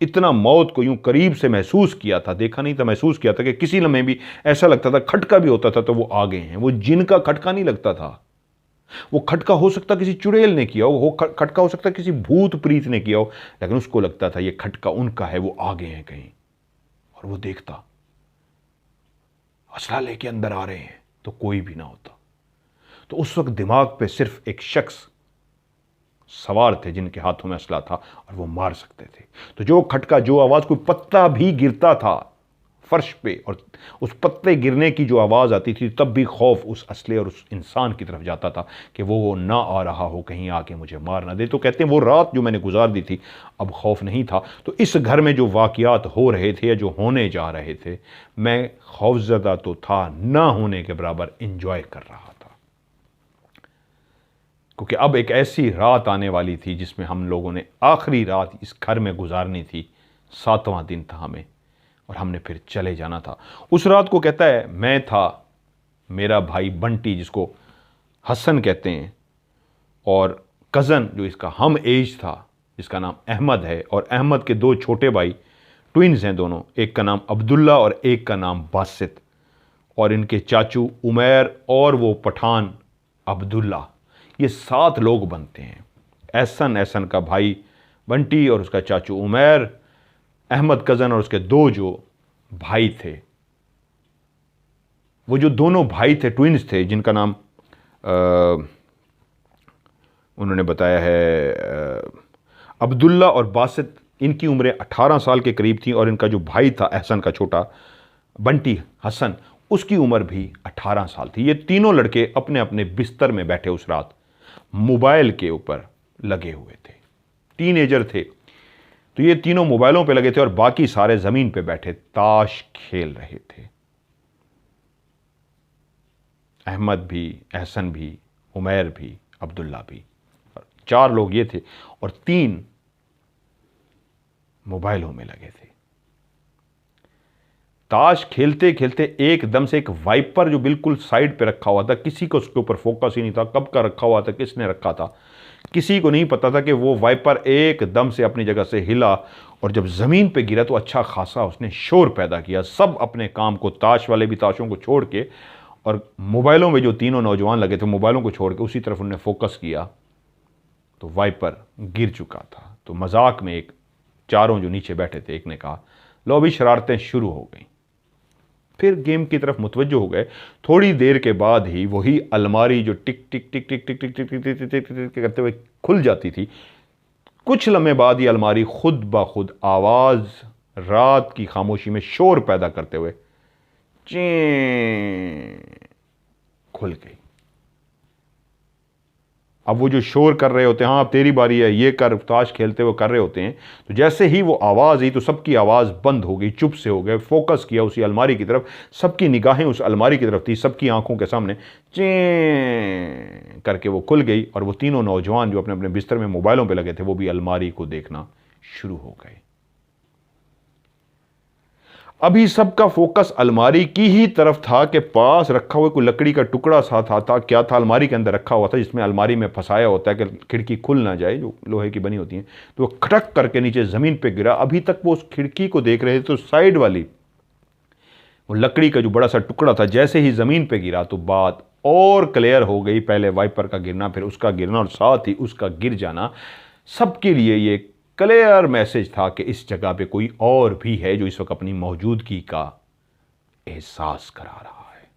इतना मौत को यूं करीब से महसूस किया था, देखा नहीं था, महसूस किया था कि किसी लम्हे भी ऐसा लगता था, खटका भी होता था तो वो आ गए हैं। वो जिन का खटका नहीं लगता था। वो खटका हो सकता किसी चुड़ैल ने किया हो, खटका हो सकता किसी भूत प्रीत ने किया हो, लेकिन उसको लगता था ये खटका उनका है, वो आ गए हैं कहीं। और वो देखता, असला लेके अंदर आ रहे हैं, तो कोई भी ना होता। तो उस वक्त दिमाग पे सिर्फ एक शख्स सवार थे जिनके हाथों में असला था और वो मार सकते थे। तो जो खटका, जो आवाज, कोई पत्ता भी गिरता था फर्श पे और उस पत्ते गिरने की जो आवाज आती थी, तब भी खौफ उस असले और उस इंसान की तरफ जाता था कि वो ना आ रहा हो, कहीं आके मुझे मार ना दे। तो कहते हैं वो रात जो मैंने गुजार दी थी, अब खौफ नहीं था। तो इस घर में जो वाकयात हो रहे थे या जो होने जा रहे थे, मैं खौफजदा तो था, ना होने के बराबर इंजॉय कर रहा था। क्योंकि अब एक ऐसी रात आने वाली थी जिसमें हम लोगों ने आखिरी रात इस घर में गुजारनी थी। 7वां दिन था हमें, और हमने फिर चले जाना था। उस रात को कहता है मैं था, मेरा भाई बंटी जिसको हसन कहते हैं, और कज़न जो इसका हम एज था जिसका नाम अहमद है, और अहमद के 2 छोटे भाई, ट्विन्स हैं दोनों, एक का नाम अब्दुल्ला और एक का नाम बासित, और इनके चाचू उमैर और वो पठान अब्दुल्ला। ये 7 लोग बनते हैं। एहसन का भाई बंटी और उसका चाचू उमैर, अहमद कज़न और उसके 2 जो भाई थे, वो जो दोनों भाई थे, ट्विन्स थे, जिनका नाम उन्होंने बताया है अब्दुल्ला और बासित। इनकी उम्रें 18 साल के करीब थी, और इनका जो भाई था एहसन का छोटा बंटी हसन, उसकी उम्र भी 18 साल थी। ये तीनों लड़के अपने अपने बिस्तर में बैठे उस रात मोबाइल के ऊपर लगे हुए थे, टीनेजर थे। तो ये तीनों मोबाइलों पे लगे थे और बाकी सारे जमीन पे बैठे ताश खेल रहे थे। अहमद भी, एहसन भी, उमैर भी, अब्दुल्ला भी। 4 लोग ये थे और 3 मोबाइलों में लगे थे। ताश खेलते खेलते एकदम से एक वाइपर जो बिल्कुल साइड पे रखा हुआ था, किसी को उसके ऊपर फोकस ही नहीं था, कब का रखा हुआ था, किसने रखा था, किसी को नहीं पता था कि वो वाइपर एकदम से अपनी जगह से हिला, और जब ज़मीन पे गिरा तो अच्छा खासा उसने शोर पैदा किया। सब अपने काम को, ताश वाले भी ताशों को छोड़ के, और मोबाइलों में जो तीनों नौजवान लगे थे मोबाइलों को छोड़ के उसी तरफ उन्होंने फोकस किया, तो वाइपर गिर चुका था। तो मजाक में एक, चारों जो नीचे बैठे थे, एक ने कहा लो अभी शरारतें शुरू हो गई। फिर गेम की तरफ मुतवज्जो हो गए। थोड़ी देर के बाद ही वही अलमारी जो टिक टिक टिक टिक टिक टिक टिक टिक टिक टिक टिक करते हुए खुल जाती थी, कुछ लम्हे बाद ये अलमारी खुद ब खुद आवाज, रात की खामोशी में शोर पैदा करते हुए चें खुल गई। अब वो जो शोर कर रहे होते हैं, हाँ अब तेरी बारी है, ये कर, ताश खेलते हुए कर रहे होते हैं, तो जैसे ही वो आवाज़ आई तो सबकी आवाज़ बंद हो गई, चुप से हो गए, फोकस किया उसी अलमारी की तरफ, सबकी निगाहें उस अलमारी की तरफ थी, सबकी आंखों के सामने चें करके वो खुल गई, और वो तीनों नौजवान जो अपने अपने बिस्तर में मोबाइलों पे लगे थे वो भी अलमारी को देखना शुरू हो गए। अभी सबका फोकस अलमारी की ही तरफ था कि पास रखा हुआ कोई लकड़ी का टुकड़ा सा था क्या था, अलमारी के अंदर रखा हुआ था, जिसमें अलमारी में फंसाया होता है कि खिड़की खुल ना जाए, जो लोहे की बनी होती है। तो वो खटक करके नीचे ज़मीन पे गिरा। अभी तक वो उस खिड़की को देख रहे थे, तो साइड वाली वो लकड़ी का जो बड़ा सा टुकड़ा था, जैसे ही ज़मीन पे गिरा तो बात और क्लियर हो गई। पहले वाइपर का गिरना, फिर उसका गिरना, और साथ ही उसका गिर जाना सबके लिए ये क्लियर मैसेज था कि इस जगह पे कोई और भी है जो इस वक्त अपनी मौजूदगी का एहसास करा रहा है।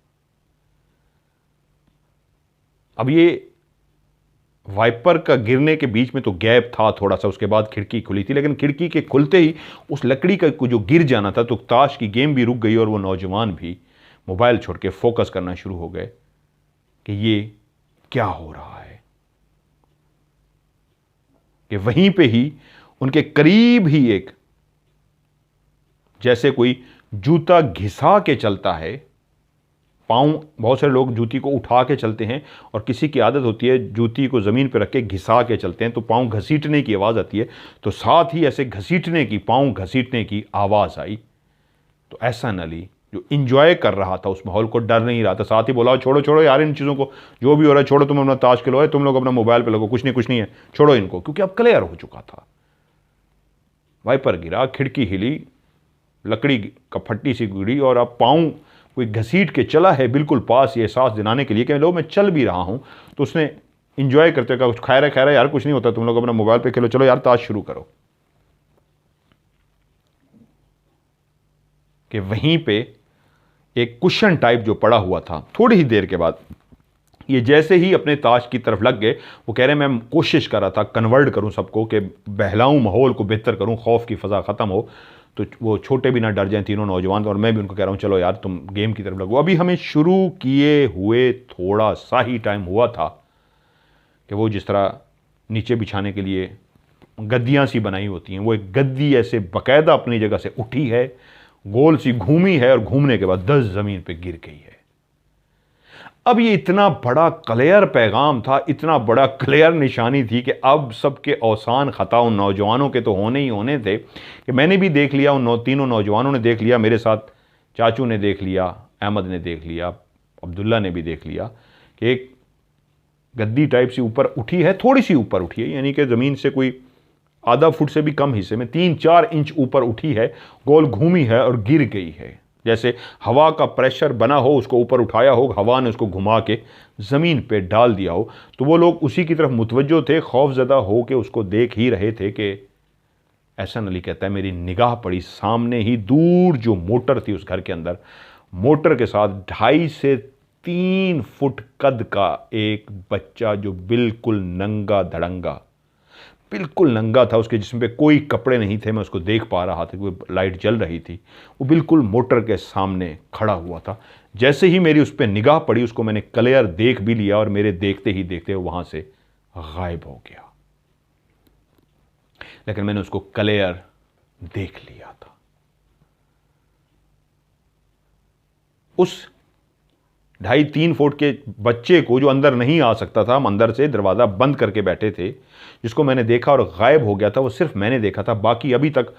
अब ये वाइपर का गिरने के बीच में तो गैप था थोड़ा सा, उसके बाद खिड़की खुली थी, लेकिन खिड़की के खुलते ही उस लकड़ी का जो गिर जाना था, तो ताश की गेम भी रुक गई और वो नौजवान भी मोबाइल छोड़ के फोकस करना शुरू हो गए कि ये क्या हो रहा है। कि वहीं पे ही उनके करीब ही एक, जैसे कोई जूता घिसा के चलता है, पांव, बहुत सारे लोग जूती को उठा के चलते हैं और किसी की आदत होती है जूती को ज़मीन पर रख के घिसा के चलते हैं, तो पांव घसीटने की आवाज़ आती है। तो साथ ही ऐसे घसीटने की, पांव घसीटने की आवाज़ आई। तो एहसान अली जो इंजॉय कर रहा था उस माहौल को, डर नहीं रहा था, साथ ही बोला छोड़ो छोड़ो यार इन चीज़ों को, जो भी हो रहा है छोड़ो, तुम अपना ताश खेलो है, तुम लोग अपना मोबाइल पे लगो, कुछ नहीं है, छोड़ो इनको, क्योंकि अब क्लियर हो चुका था। वाइपर गिरा, खिड़की हिली, लकड़ी का फट्टी सी गिरी, और अब पाँव कोई घसीट के चला है बिल्कुल पास, ये एहसास दिलाने के लिए कि लो मैं चल भी रहा हूँ। तो उसने इंजॉय करते हुए कहा कुछ खैर है यार, कुछ नहीं होता, तुम लोग अपना मोबाइल पे खेलो, चलो यार ताश शुरू करो। कि वहीं पे एक कुशन टाइप जो पड़ा हुआ था, थोड़ी ही देर के बाद ये जैसे ही अपने ताश की तरफ लग गए, वो कह रहे मैं कोशिश कर रहा था कन्वर्ट करूं सबको, कि बहलाऊं, माहौल को बेहतर करूं, खौफ की फ़ज़ा ख़त्म हो, तो वो छोटे भी ना डर जाएं तीनों नौजवान, और मैं भी उनको कह रहा हूं चलो यार तुम गेम की तरफ लगो। अभी हमें शुरू किए हुए थोड़ा सा ही टाइम हुआ था कि वो जिस तरह नीचे बिछाने के लिए गद्दियाँ सी बनाई होती हैं, वो एक गद्दी ऐसे बाकायदा अपनी जगह से उठी है, गोल सी घूमी है, और घूमने के बाद 10 ज़मीन पर गिर गई है। अब ये इतना बड़ा क्लियर पैगाम था, इतना बड़ा क्लियर निशानी थी कि अब सबके औसान ख़ता उन नौजवानों के तो होने ही होने थे। कि मैंने भी देख लिया, उन तीनों नौजवानों ने देख लिया, मेरे साथ चाचू ने देख लिया, अहमद ने देख लिया, अब्दुल्ला ने भी देख लिया कि एक गद्दी टाइप सी ऊपर उठी है, थोड़ी सी ऊपर उठी है, यानी कि ज़मीन से कोई आधा फुट से भी कम हिस्से में 3-4 इंच ऊपर उठी है, गोल घूमी है और गिर गई है। जैसे हवा का प्रेशर बना हो, उसको ऊपर उठाया हो, हवा ने उसको घुमा के ज़मीन पे डाल दिया हो। तो वो लोग उसी की तरफ मुतवज्जो थे, खौफजदा हो के उसको देख ही रहे थे। कि एहसान अली कहता है मेरी निगाह पड़ी सामने ही दूर जो मोटर थी उस घर के अंदर, मोटर के साथ 2.5 से 3 फुट कद का एक बच्चा जो बिल्कुल नंगा धड़ंगा, बिल्कुल नंगा था, उसके जिस्म पे कोई कपड़े नहीं थे, मैं उसको देख पा रहा था, वो लाइट जल रही थी, वो बिल्कुल मोटर के सामने खड़ा हुआ था। जैसे ही मेरी उस पर निगाह पड़ी, उसको मैंने क्लियर देख भी लिया, और मेरे देखते ही देखते वो वहां से गायब हो गया। लेकिन मैंने उसको क्लियर देख लिया था। उस 2.5-3 फुट के बच्चे को जो अंदर नहीं आ सकता था, हम अंदर से दरवाज़ा बंद करके बैठे थे, जिसको मैंने देखा और गायब हो गया था, वो सिर्फ मैंने देखा था। बाकी अभी तक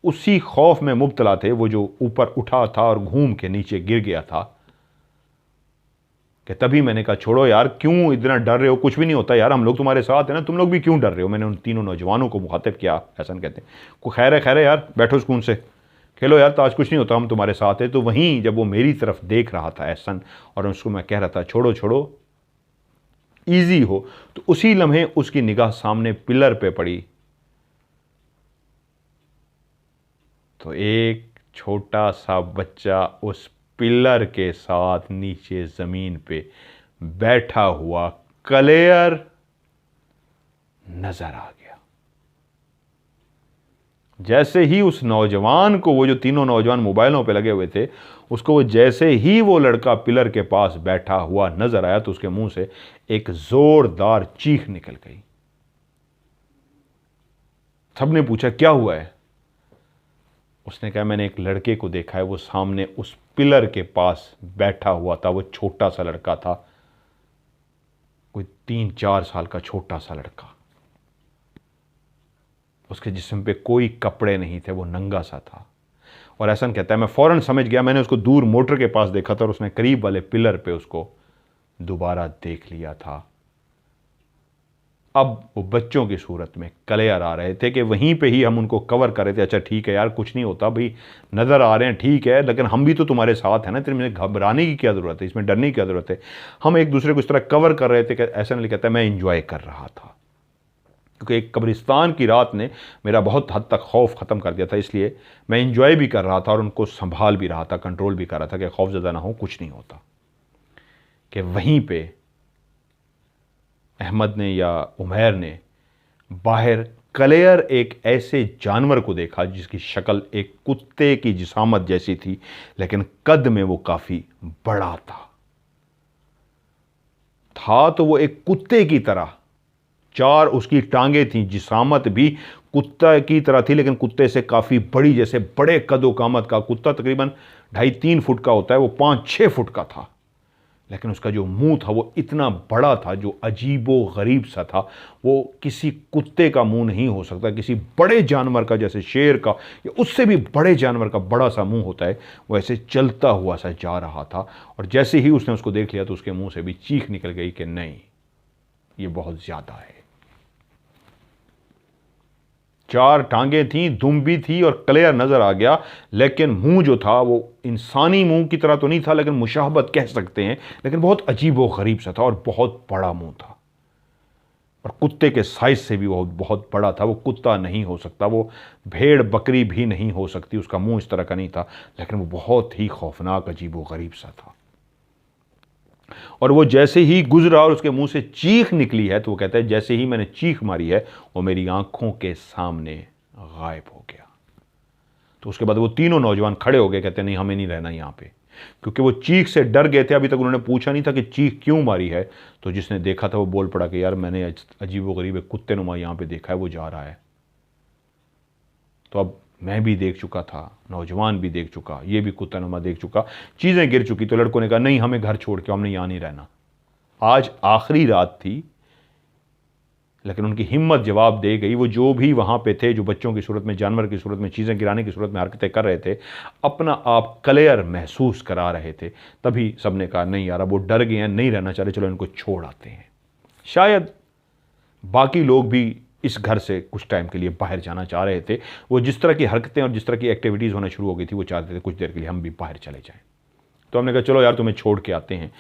उसी खौफ में मुब्तला थे, वो जो ऊपर उठा था और घूम के नीचे गिर गया था। कि तभी मैंने कहा छोड़ो यार, क्यों इतना डर रहे हो, कुछ भी नहीं होता यार, हम लोग तुम्हारे साथ हैं ना, तुम लोग भी क्यों डर रहे हो। मैंने उन तीनों नौजवानों को मुखातिब किया, एहसन कहते हैं, को खैर है यार, बैठो सुकून से खेलो यार, तो आज कुछ नहीं होता, हम तुम्हारे साथ हैं। तो वहीं जब वो मेरी तरफ देख रहा था एहसन, और उसको मैं कह रहा था छोड़ो छोड़ो ईजी हो, तो उसी लम्हे उसकी निगाह सामने पिलर पे पड़ी। तो एक छोटा सा बच्चा उस पिलर के साथ नीचे ज़मीन पे बैठा हुआ क्लियर नजर आ गया। जैसे ही उस नौजवान को, वो जो तीनों नौजवान मोबाइलों पे लगे हुए थे, उसको वो जैसे ही वो लड़का पिलर के पास बैठा हुआ नजर आया, तो उसके मुंह से एक जोरदार चीख निकल गई। सबने पूछा क्या हुआ है। उसने कहा मैंने एक लड़के को देखा है, वो सामने उस पिलर के पास बैठा हुआ था। वो छोटा सा लड़का था, कोई 3-4 साल का छोटा सा लड़का। उसके जिस्म पे कोई कपड़े नहीं थे, वो नंगा सा था। और एहसन कहता है मैं फ़ौरन समझ गया, मैंने उसको दूर मोटर के पास देखा था और उसने करीब वाले पिलर पे उसको दोबारा देख लिया था। अब वो बच्चों की सूरत में क्लियर आ रहे थे कि वहीं पे ही हम उनको कवर कर रहे थे। अच्छा ठीक है यार, कुछ नहीं होता भाई, नज़र आ रहे हैं ठीक है, लेकिन हम भी तो तुम्हारे साथ हैं ना, तेरे घबराने की क्या ज़रूरत है, इसमें डरने की क्या ज़रूरत है। हम एक दूसरे को इस तरह कवर कर रहे थे कि ऐसा नहीं कहता, मैं इंजॉय कर रहा था, क्योंकि एक कब्रिस्तान की रात ने मेरा बहुत हद तक खौफ ख़त्म कर दिया था, इसलिए मैं इंजॉय भी कर रहा था और उनको संभाल भी रहा था, कंट्रोल भी कर रहा था कि खौफज़दा ना हो, कुछ नहीं होता। कि वहीं पे अहमद ने या उमैर ने बाहर क्लियर एक ऐसे जानवर को देखा जिसकी शक्ल एक कुत्ते की जिसामत जैसी थी, लेकिन कद में वो काफ़ी बड़ा था तो वो एक कुत्ते की तरह, चार उसकी टांगे थी, जिसामत भी कुत्ता की तरह थी, लेकिन कुत्ते से काफ़ी बड़ी, जैसे बड़े कदो कामत का कुत्ता तकरीबन 2.5-3 फुट का होता है, वो 5-6 फुट का था। लेकिन उसका जो मुंह था वो इतना बड़ा था, जो अजीबो गरीब सा था। वो किसी कुत्ते का मुंह नहीं हो सकता, किसी बड़े जानवर का, जैसे शेर का या उससे भी बड़े जानवर का बड़ा सा मुंह होता है, वो ऐसे चलता हुआ सा जा रहा था। और जैसे ही उसने उसको देख लिया तो उसके मुंह से भी चीख निकल गई कि नहीं, ये बहुत ज्यादा है। 4 टांगें थीं, दुम भी थी और क्लियर नजर आ गया, लेकिन मुंह जो था वो इंसानी मुंह की तरह तो नहीं था, लेकिन मुशाहबत कह सकते हैं, लेकिन बहुत अजीब व गरीब सा था और बहुत बड़ा मुंह था और कुत्ते के साइज से भी वो बहुत बड़ा था। वो कुत्ता नहीं हो सकता, वो भेड़ बकरी भी नहीं हो सकती, उसका मुंह इस तरह का नहीं था, लेकिन वो बहुत ही खौफनाक अजीब व गरीब सा था। और वो जैसे ही गुजरा और उसके मुंह से चीख निकली है, तो वो कहता है जैसे ही मैंने चीख मारी है वो मेरी आंखों के सामने गायब हो गया। तो उसके बाद वो तीनों नौजवान खड़े हो गए, कहते नहीं हमें नहीं रहना यहाँ पे, क्योंकि वो चीख से डर गए थे। अभी तक उन्होंने पूछा नहीं था कि चीख क्यों मारी है। तो जिसने देखा था वो बोल पड़ा कि यार मैंने अजीबोगरीब एक कुत्ते नुमा यहाँ पे देखा है, वो जा रहा है। तो अब मैं भी देख चुका था, नौजवान भी देख चुका, ये भी कुत्ता नुमा देख चुका, चीज़ें गिर चुकी। तो लड़कों ने कहा नहीं, हमें घर छोड़ के, हमने यहाँ नहीं रहना। आज आखिरी रात थी, लेकिन उनकी हिम्मत जवाब दे गई। वो जो भी वहाँ पे थे, जो बच्चों की सूरत में, जानवर की सूरत में, चीज़ें गिराने की सूरत में हरकतें कर रहे थे, अपना आप क्लियर महसूस करा रहे थे। तभी सबने कहा नहीं यार, अब वो डर गए हैं, नहीं रहना चाह रहे, चलो इनको छोड़ आते हैं। शायद बाकी लोग भी इस घर से कुछ टाइम के लिए बाहर जाना चाह रहे थे। वो जिस तरह की हरकतें और जिस तरह की एक्टिविटीज़ होना शुरू हो गई थी, वो चाहते थे कुछ देर के लिए हम भी बाहर चले जाएं। तो हमने कहा चलो यार तुम्हें छोड़ के आते हैं।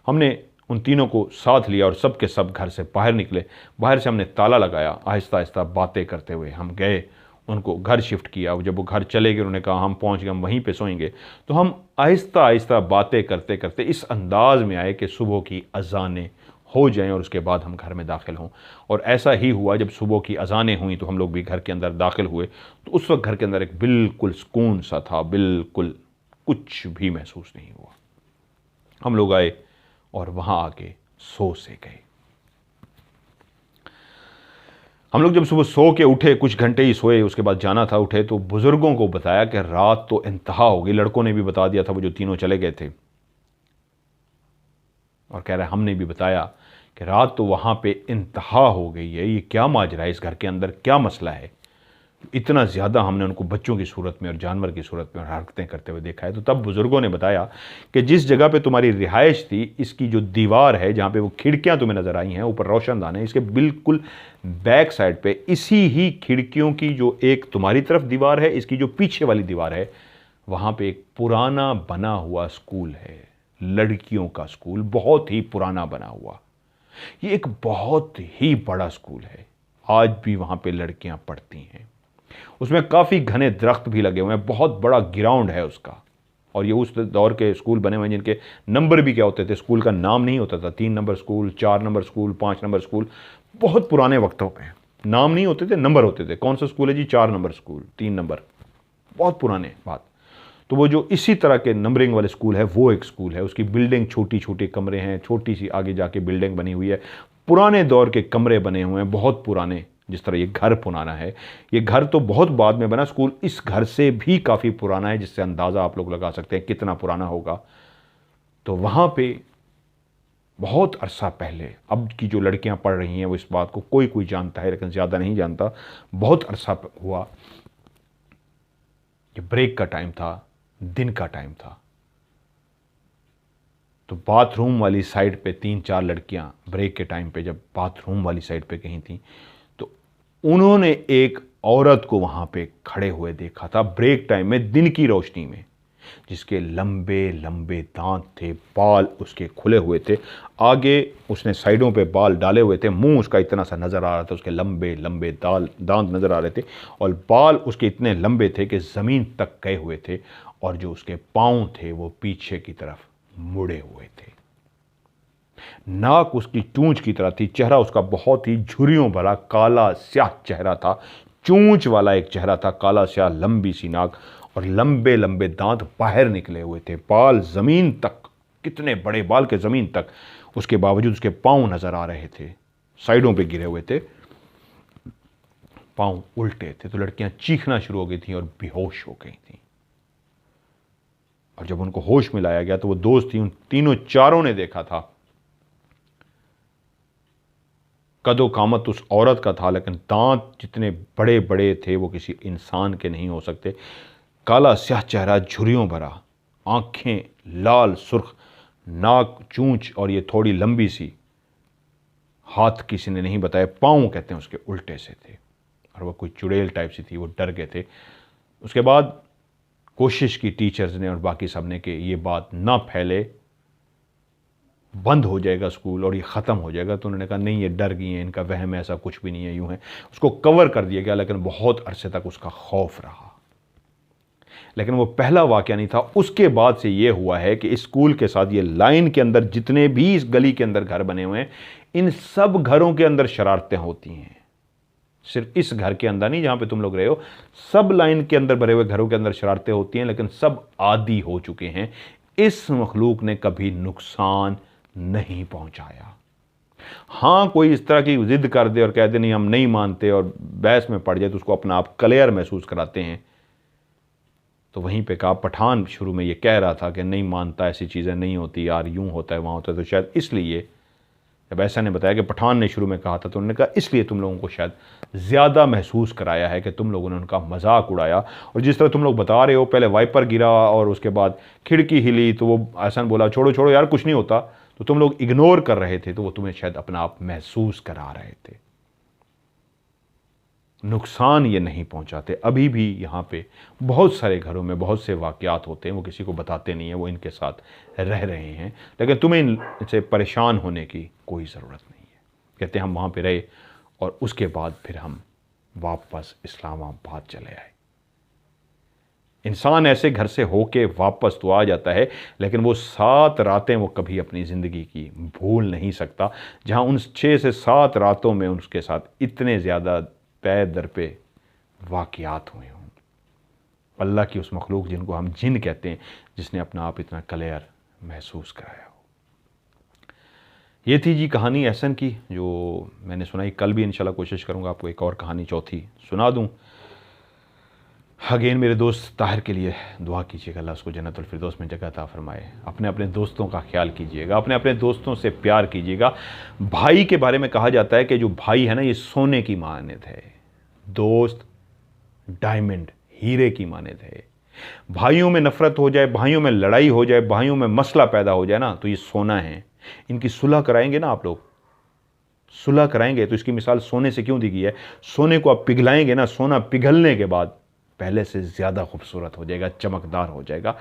हमने उन तीनों को साथ लिया और सब के सब घर से बाहर निकले। बाहर से हमने ताला लगाया, आहिस्ता आहिस्ता बातें करते हुए हम गए, उनको घर शिफ्ट किया। जब वो घर चले गए, उन्होंने कहा हम पहुंच गए, हम वहीं पे सोएंगे। तो हम आहिस्ता आहिस्ता बातें करते करते इस अंदाज में आए कि सुबह की अजानें हो जाएं और उसके बाद हम घर में दाखिल हों। और ऐसा ही हुआ, जब सुबह की अजानें हुई तो हम लोग भी घर के अंदर दाखिल हुए। तो उस वक्त घर के अंदर एक बिल्कुल सुकून सा था, बिल्कुल कुछ भी महसूस नहीं हुआ। हम लोग आए और वहां आके सो से गए। हम लोग जब सुबह सो के उठे, कुछ घंटे ही सोए, उसके बाद जाना था, उठे तो बुजुर्गों को बताया कि रात तो इंतहा हो गई। लड़कों ने भी बता दिया था, वो जो तीनों चले गए थे, और कह रहे हमने भी बताया कि रात तो वहां पे इंतहा हो गई है, ये क्या माजरा है, इस घर के अंदर क्या मसला है, इतना ज़्यादा हमने उनको बच्चों की सूरत में और जानवर की सूरत में और हरकतें करते हुए देखा है। तो तब बुज़ुर्गों ने बताया कि जिस जगह पे तुम्हारी रिहाइश थी, इसकी जो दीवार है, जहाँ पे वो खिड़कियाँ तुम्हें नज़र आई हैं, ऊपर रोशनदान है, इसके बिल्कुल बैक साइड पे, इसी ही खिड़कियों की जो एक तुम्हारी तरफ दीवार है, इसकी जो पीछे वाली दीवार है, वहाँ पर एक पुराना बना हुआ स्कूल है, लड़कियों का स्कूल, बहुत ही पुराना बना हुआ। ये एक बहुत ही बड़ा स्कूल है, आज भी वहाँ पर लड़कियाँ पढ़ती हैं। उसमें काफ़ी घने दरख्त भी लगे हुए हैं, बहुत बड़ा ग्राउंड है उसका। और ये उस दौर के स्कूल बने हुए हैं जिनके नंबर भी क्या होते थे, स्कूल का नाम नहीं होता था। 3 number school, 4 number school, 5 number school, बहुत पुराने वक्तों पे नाम नहीं होते थे, नंबर होते थे। कौन सा स्कूल है जी? 4 नंबर स्कूल, 3 नंबर, बहुत पुराने बात। तो वो जो इसी तरह के नंबरिंग वाले स्कूल है, वो एक स्कूल है। उसकी बिल्डिंग, छोटी छोटी कमरे हैं, छोटी सी आगे जाके बिल्डिंग बनी हुई है, पुराने दौर के कमरे बने हुए हैं, बहुत पुराने। जिस तरह ये घर पुराना है, ये घर तो बहुत बाद में बना, स्कूल इस घर से भी काफ़ी पुराना है, जिससे अंदाज़ा आप लोग लगा सकते हैं कितना पुराना होगा। तो वहाँ पे बहुत अरसा पहले, अब की जो लड़कियां पढ़ रही हैं वो इस बात को कोई कोई जानता है लेकिन ज़्यादा नहीं जानता। बहुत अरसा हुआ कि ब्रेक का टाइम था, दिन का टाइम था, तो बाथरूम वाली साइड पे 3-4 लड़कियां ब्रेक के टाइम पे जब बाथरूम वाली साइड पे कहीं थी, तो उन्होंने एक औरत को वहां पे खड़े हुए देखा था ब्रेक टाइम में, दिन की रोशनी में, जिसके लंबे लंबे दांत थे, बाल उसके खुले हुए थे, आगे उसने साइडों पे बाल डाले हुए थे, मुंह उसका इतना सा नज़र आ रहा था, उसके लंबे लंबे दांत नज़र आ रहे थे, और बाल उसके इतने लंबे थे कि ज़मीन तक गए हुए थे, और जो उसके पाँव थे वो पीछे की तरफ मुड़े हुए थे। नाक उसकी चूंच की तरह थी, चेहरा उसका बहुत ही झुर्रियों भरा काला स्याह चेहरा था, चूंच वाला एक चेहरा था, काला स्याह लंबी सी नाक, और लंबे लंबे दांत बाहर निकले हुए थे, बाल जमीन तक, कितने बड़े बाल के जमीन तक, उसके बावजूद उसके पांव नजर आ रहे थे, साइडों पे गिरे हुए थे, पांव उल्टे थे। तो लड़कियां चीखना शुरू हो गई थी और बेहोश हो गई थी। और जब उनको होश में लाया गया तो वो दोस्त थी, उन तीनों चारों ने देखा था, कदो कामत उस औरत का था, लेकिन दांत जितने बड़े बड़े थे वो किसी इंसान के नहीं हो सकते, काला स्याह चेहरा झुर्रियों भरा, आंखें लाल सुर्ख, नाक चूंच और ये थोड़ी लंबी सी, हाथ किसी ने नहीं बताया, पाँव कहते हैं उसके उल्टे से थे, और वह कोई चुड़ैल टाइप सी थी, वो डर गए थे। उसके बाद कोशिश की टीचर्स ने और बाकी सब ने कि ये बात ना फैले, बंद हो जाएगा स्कूल और ये ख़त्म हो जाएगा, तो उन्होंने कहा नहीं ये डर गई हैं, इनका वहम है, ऐसा कुछ भी नहीं है, यूं है। उसको कवर कर दिया गया, लेकिन बहुत अरसे तक उसका खौफ रहा। लेकिन वो पहला वाक़या नहीं था, उसके बाद से ये हुआ है कि इस स्कूल के साथ ये लाइन के अंदर जितने भी इस गली के अंदर घर बने हुए हैं, इन सब घरों के अंदर शरारतें होती हैं। सिर्फ इस घर के अंदर नहीं जहां पे तुम लोग रहे हो, सब लाइन के अंदर भरे हुए घरों के अंदर शरारतें होती हैं, लेकिन सब आदी हो चुके हैं। इस मखलूक ने कभी नुकसान नहीं पहुंचाया। हां, कोई इस तरह की जिद कर दे और कह दे नहीं हम नहीं मानते और बहस में पड़ जाए तो उसको अपना आप क्लियर महसूस कराते हैं। तो वहीं पे कहा, पठान शुरू में ये कह रहा था कि नहीं मानता, ऐसी चीज़ें नहीं होती यार, यूं होता है वहां होता है, तो शायद इसलिए जब ऐसा ने बताया कि पठान ने शुरू में कहा था, तो उन्होंने कहा इसलिए तुम लोगों को शायद ज़्यादा महसूस कराया है कि तुम लोगों ने उनका मजाक उड़ाया। और जिस तरह तुम लोग बता रहे हो, पहले वाइपर गिरा और उसके बाद खिड़की हिली, तो वो एहसन बोला छोड़ो छोड़ो यार कुछ नहीं होता, तो तुम लोग इग्नोर कर रहे थे, तो वो तुम्हें शायद अपना आप महसूस करा रहे थे। नुकसान ये नहीं पहुंचाते। अभी भी यहाँ पे बहुत सारे घरों में बहुत से वाक़यात होते हैं, वो किसी को बताते नहीं हैं, वो इनके साथ रह रहे हैं, लेकिन तुम्हें इनसे परेशान होने की कोई ज़रूरत नहीं है। कहते हैं हम वहाँ पे रहे और उसके बाद फिर हम वापस इस्लामाबाद चले आए। इंसान ऐसे घर से होके वापस तो आ जाता है, लेकिन वो 7 रातें वो कभी अपनी ज़िंदगी की भूल नहीं सकता, जहाँ उन 6 से 7 रातों में उसके साथ इतने ज़्यादा तय दर पे वाक़यात हुए हों। अल्लाह की उस मखलूक जिनको हम जिन कहते हैं, जिसने अपना आप इतना क्लियर महसूस कराया हो। ये थी जी कहानी एहसन की, जो मैंने सुनाई। कल भी इंशाल्लाह कोशिश करूँगा आपको एक और कहानी चौथी सुना दूँ। अगेन मेरे दोस्त ताहिर के लिए दुआ कीजिएगा, अल्लाह उसको जन्नतुल फिरदौस में जगह अता फरमाए। अपने अपने दोस्तों का ख्याल कीजिएगा, अपने अपने दोस्तों से प्यार कीजिएगा। भाई के बारे में कहा जाता है कि जो भाई है ना, ये सोने की मानद है, दोस्त डायमंड हीरे की मानद है। भाइयों में नफरत हो जाए, भाइयों में लड़ाई हो जाए, भाइयों में मसला पैदा हो जाए ना, तो ये सोना है। इनकी सुलह कराएंगे ना आप लोग, सुलह कराएंगे तो इसकी मिसाल सोने से क्यों दी गई है। सोने को आप पिघलाएंगे ना, सोना पिघलने के बाद पहले से ज़्यादा खूबसूरत हो जाएगा, चमकदार हो जाएगा।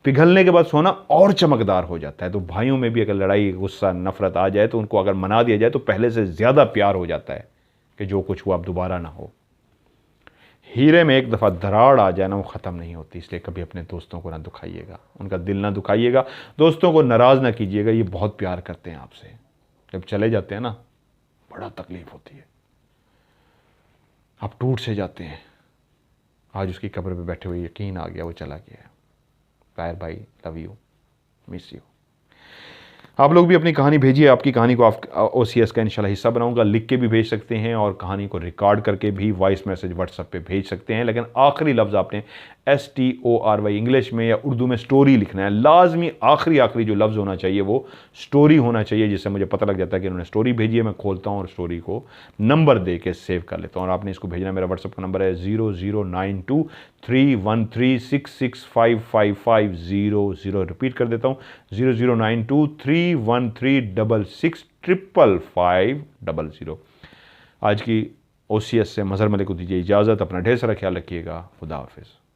पिघलने के बाद सोना और चमकदार हो जाता है। तो भाइयों में भी अगर लड़ाई, गुस्सा, नफरत आ जाए तो उनको अगर मना दिया जाए तो पहले से ज़्यादा प्यार हो जाता है कि जो कुछ हुआ अब दोबारा ना हो। हीरे में एक दफ़ा दरार आ जाए ना, वो ख़त्म नहीं होती। इसलिए कभी अपने दोस्तों को ना दुखाइएगा, उनका दिल ना दुखाइएगा, दोस्तों को नाराज़ ना कीजिएगा। ये बहुत प्यार करते हैं आपसे, जब चले जाते हैं ना बड़ा तकलीफ़ होती है, आप टूट से जाते हैं। आज उसकी कब्र पे बैठे हुए यकीन आ गया वो चला गया। ताहिर भाई लव यू, मिस यू। आप लोग भी अपनी कहानी भेजिए, आपकी कहानी को आप OCS का इंशाल्लाह हिस्सा बनाऊंगा। लिख के भी भेज सकते हैं और कहानी को रिकॉर्ड करके भी वॉइस मैसेज व्हाट्सएप पे भेज सकते हैं। लेकिन आखिरी लफ्ज़ आपने STORY इंग्लिश में या उर्दू में स्टोरी लिखना है। लाजमी आखिरी जो लफ्ज़ होना चाहिए वो स्टोरी होना चाहिए, जिससे मुझे पता लग जाता है कि उन्होंने स्टोरी भेजी है। मैं खोलता हूँ और स्टोरी को नंबर दे के सेव कर लेता हूँ। और आपने इसको भेजना, मेरा व्हाट्सएप का नंबर है 00923136655500। रिपीट कर देता हूँ 00923136655500। आज की OCS से मज़हर मलिक को दीजिए इजाज़त। अपना ढेर सारा ख्याल रखिएगा। खुदा हाफिज़।